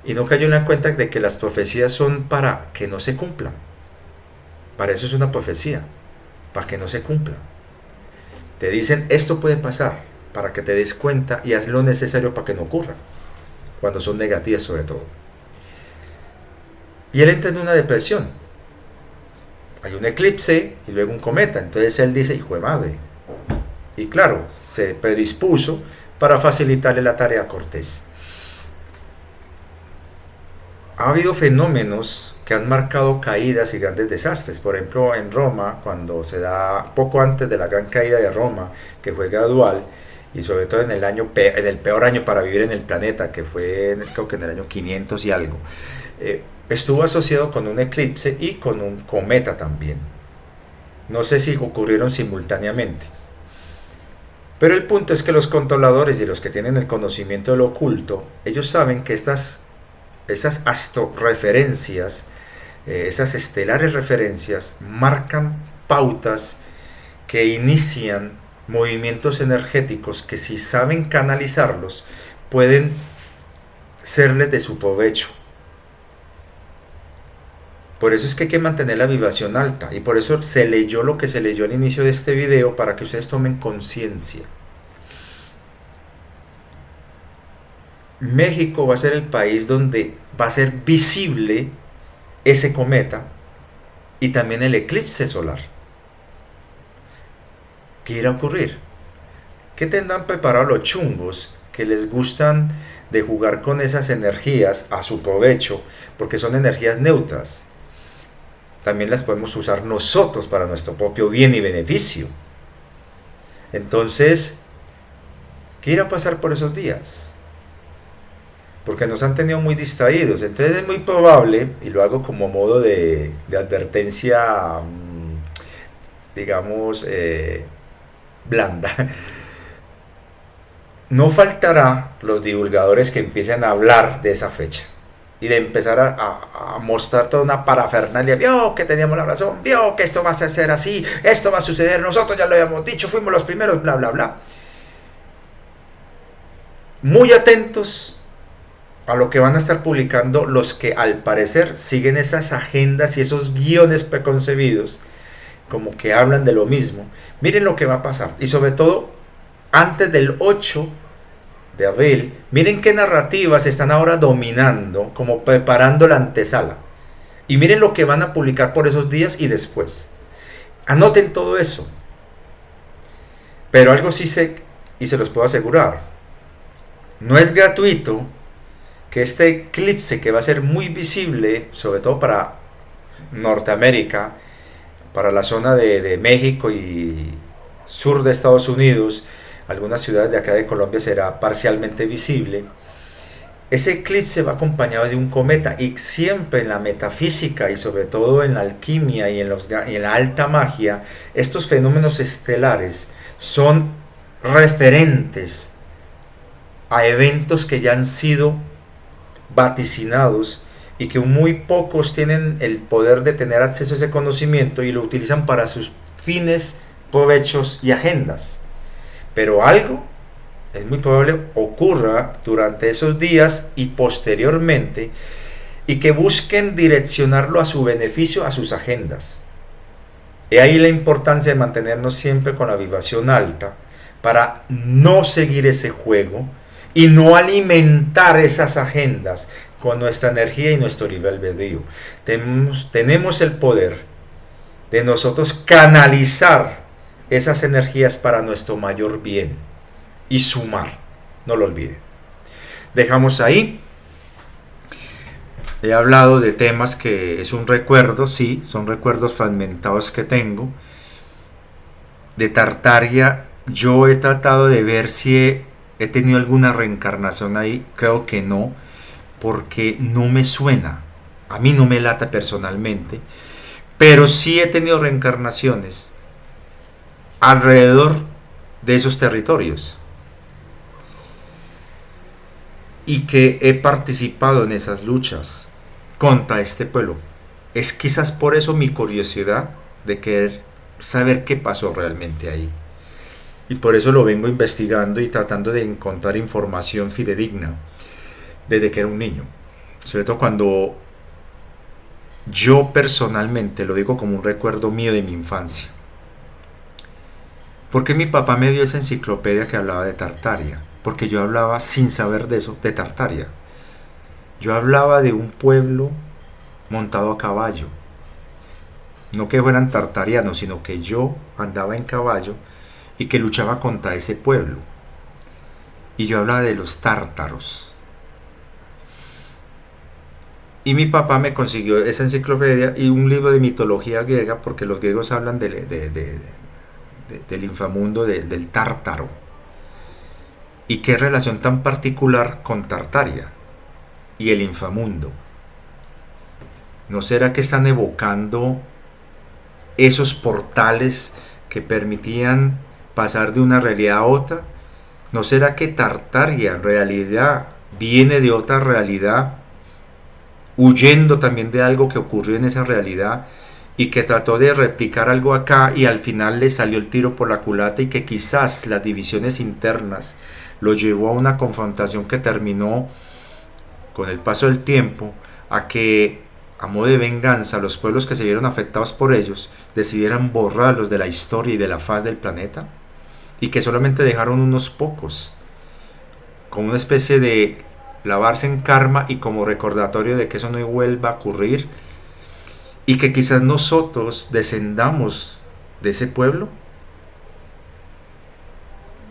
y no cayó en la cuenta de que las profecías son para que no se cumplan. Para eso es una profecía, para que no se cumpla. Te dicen, esto puede pasar, para que te des cuenta y haz lo necesario para que no ocurra, cuando son negativas sobre todo. Y él entra en una depresión. Hay un eclipse y luego un cometa. Entonces él dice, hijo de madre. Y claro, se predispuso para facilitarle la tarea a Cortés. ha habido fenómenos que han marcado caídas y grandes desastres. Por ejemplo, en Roma, cuando se da poco antes de la gran caída de Roma, que fue gradual, y sobre todo en el peor año para vivir en el planeta, que fue creo que en el año 500 y algo, estuvo asociado con un eclipse y con un cometa también. No sé si ocurrieron simultáneamente. Pero el punto es que los controladores y los que tienen el conocimiento de lo oculto, ellos saben que esas astroreferencias, esas estelares referencias, marcan pautas que inician movimientos energéticos que, si saben canalizarlos, pueden serles de su provecho. Por eso es que hay que mantener la vibración alta, y por eso se leyó lo que se leyó al inicio de este video, para que ustedes tomen conciencia. México va a ser el país donde va a ser visible ese cometa y también el eclipse solar. ¿Qué irá a ocurrir? ¿Qué tendrán preparados los chungos que les gustan de jugar con esas energías a su provecho, porque son energías neutras? También las podemos usar nosotros para nuestro propio bien y beneficio. Entonces, ¿qué irá a pasar por esos días? Porque nos han tenido muy distraídos. Entonces es muy probable, y lo hago como modo de advertencia, digamos, blanda, no faltará los divulgadores que empiecen a hablar de esa fecha y de empezar a mostrar toda una parafernalia. Vio que teníamos la razón, vio que esto va a ser así, esto va a suceder, nosotros ya lo habíamos dicho, fuimos los primeros, bla bla bla. Muy atentos a lo que van a estar publicando los que al parecer siguen esas agendas y esos guiones preconcebidos, como que hablan de lo mismo. Miren lo que va a pasar, y sobre todo antes del 8 de abril, miren qué narrativas están ahora dominando, como preparando la antesala, y miren lo que van a publicar por esos días y después. Anoten todo eso. Pero algo sí sé, y se los puedo asegurar: no es gratuito que este eclipse, que va a ser muy visible, sobre todo para Norteamérica, para la zona de México y sur de Estados Unidos, algunas ciudades de acá de Colombia será parcialmente visible. Ese eclipse va acompañado de un cometa, y siempre en la metafísica y sobre todo en la alquimia y en la alta magia, estos fenómenos estelares son referentes a eventos que ya han sido vaticinados y que muy pocos tienen el poder de tener acceso a ese conocimiento y lo utilizan para sus fines, provechos y agendas. Pero algo es muy probable ocurra durante esos días y posteriormente, y que busquen direccionarlo a su beneficio, a sus agendas. Y ahí la importancia de mantenernos siempre con la vibración alta, para no seguir ese juego y no alimentar esas agendas con nuestra energía y nuestro libre albedrío. Tenemos el poder de nosotros canalizar esas energías para nuestro mayor bien y sumar, no lo olviden. Dejamos ahí. He hablado de temas que es un recuerdo, sí, son recuerdos fragmentados que tengo. De Tartaria, yo he tratado de ver si he tenido alguna reencarnación ahí. Creo que no, porque no me suena, a mí no me lata personalmente, pero sí he tenido reencarnaciones alrededor de esos territorios, y que he participado en esas luchas contra este pueblo. Es quizás por eso mi curiosidad de querer saber qué pasó realmente ahí, y por eso lo vengo investigando y tratando de encontrar información fidedigna desde que era un niño, sobre todo cuando yo personalmente, lo digo como un recuerdo mío de mi infancia. ¿Por qué mi papá me dio esa enciclopedia que hablaba de Tartaria? Porque yo hablaba, sin saber de eso, de Tartaria. Yo hablaba de un pueblo montado a caballo. No que fueran tartarianos, sino que yo andaba en caballo y que luchaba contra ese pueblo. Y yo hablaba de los tártaros. Y mi papá me consiguió esa enciclopedia y un libro de mitología griega, porque los griegos hablan del inframundo, del Tártaro. Y qué relación tan particular con Tartaria y el inframundo. ¿No será que están evocando esos portales que permitían pasar de una realidad a otra? ¿No será que Tartaria en realidad viene de otra realidad, huyendo también de algo que ocurrió en esa realidad y que trató de replicar algo acá y al final le salió el tiro por la culata, y que quizás las divisiones internas lo llevó a una confrontación que terminó con el paso del tiempo a que, a modo de venganza, los pueblos que se vieron afectados por ellos decidieran borrarlos de la historia y de la faz del planeta, y que solamente dejaron unos pocos con una especie de lavarse en karma y como recordatorio de que eso no vuelva a ocurrir, y que quizás nosotros descendamos de ese pueblo.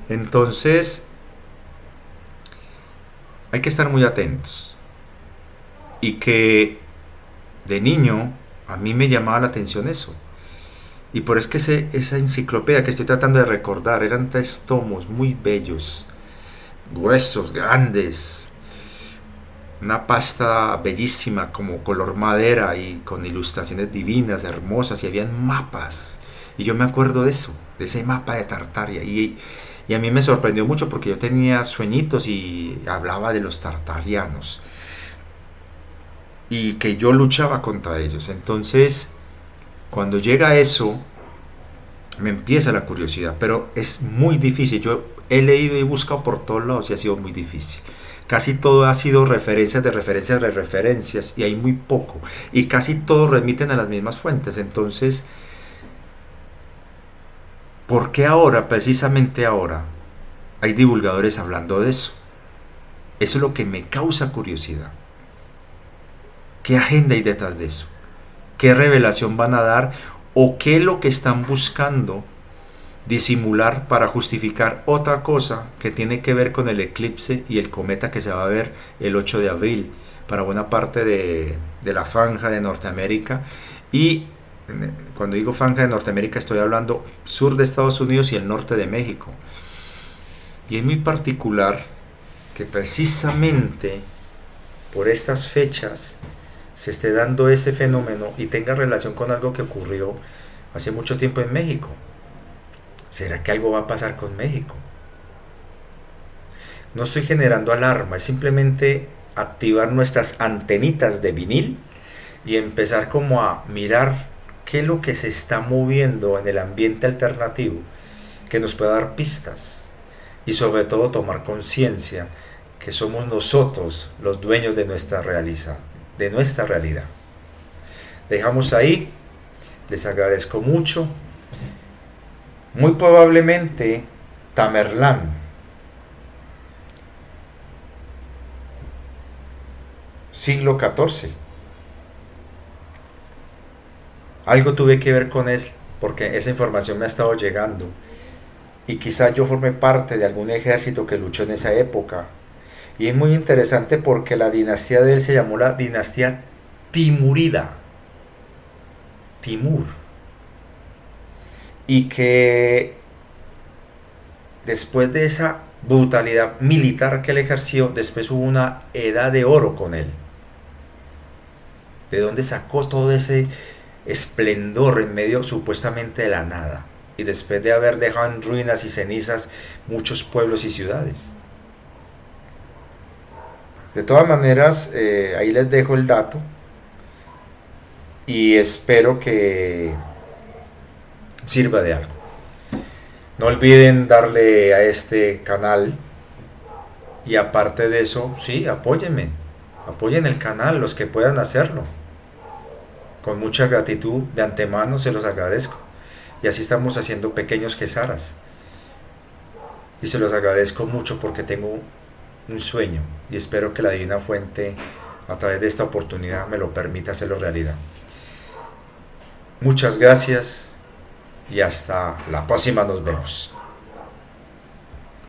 Entonces hay que estar muy atentos, y que de niño a mí me llamaba la atención eso. Y por eso es que esa enciclopedia que estoy tratando de recordar eran 3 tomos muy bellos, gruesos, grandes, una pasta bellísima como color madera y con ilustraciones divinas, hermosas, y habían mapas. Y yo me acuerdo de eso, de ese mapa de Tartaria. Y a mí me sorprendió mucho porque yo tenía sueñitos y hablaba de los tartarianos y que yo luchaba contra ellos. Entonces, cuando llega eso, me empieza la curiosidad, pero es muy difícil. Yo he leído y buscado por todos lados y ha sido muy difícil. Casi todo ha sido referencias de referencias de referencias y hay muy poco. Y casi todos remiten a las mismas fuentes. Entonces, ¿por qué ahora, precisamente ahora, hay divulgadores hablando de eso? Eso es lo que me causa curiosidad. ¿Qué agenda hay detrás de eso? ¿Qué revelación van a dar? ¿O qué es lo que están buscando disimular para justificar otra cosa que tiene que ver con el eclipse y el cometa que se va a ver el 8 de abril para buena parte de la franja de Norteamérica? Y cuando digo franja de Norteamérica estoy hablando sur de Estados Unidos y el norte de México. Y es muy particular que precisamente por estas fechas se esté dando ese fenómeno y tenga relación con algo que ocurrió hace mucho tiempo en México. ¿Será que algo va a pasar con México? No estoy generando alarma, es simplemente activar nuestras antenitas de vinil y empezar como a mirar qué es lo que se está moviendo en el ambiente alternativo que nos pueda dar pistas, y sobre todo tomar conciencia que somos nosotros los dueños de nuestra realidad. Dejamos ahí, les agradezco mucho. Muy probablemente Tamerlán, siglo XIV. Algo tuve que ver con él porque esa información me ha estado llegando. Y quizás yo formé parte de algún ejército que luchó en esa época. Y es muy interesante porque la dinastía de él se llamó la dinastía Timurida. Timur. Y que después de esa brutalidad militar que él ejerció, después hubo una edad de oro con él. ¿De dónde sacó todo ese esplendor en medio supuestamente de la nada? Y después de haber dejado en ruinas y cenizas muchos pueblos y ciudades. De todas maneras, ahí les dejo el dato y espero que sirva de algo. No olviden darle a este canal, y aparte de eso, sí, apóyenme, apoyen el canal los que puedan hacerlo. Con mucha gratitud de antemano se los agradezco. Y así estamos haciendo pequeños Gesaras. Y se los agradezco mucho porque tengo un sueño y espero que la Divina Fuente a través de esta oportunidad me lo permita hacerlo realidad. Muchas gracias y hasta la próxima, nos vemos.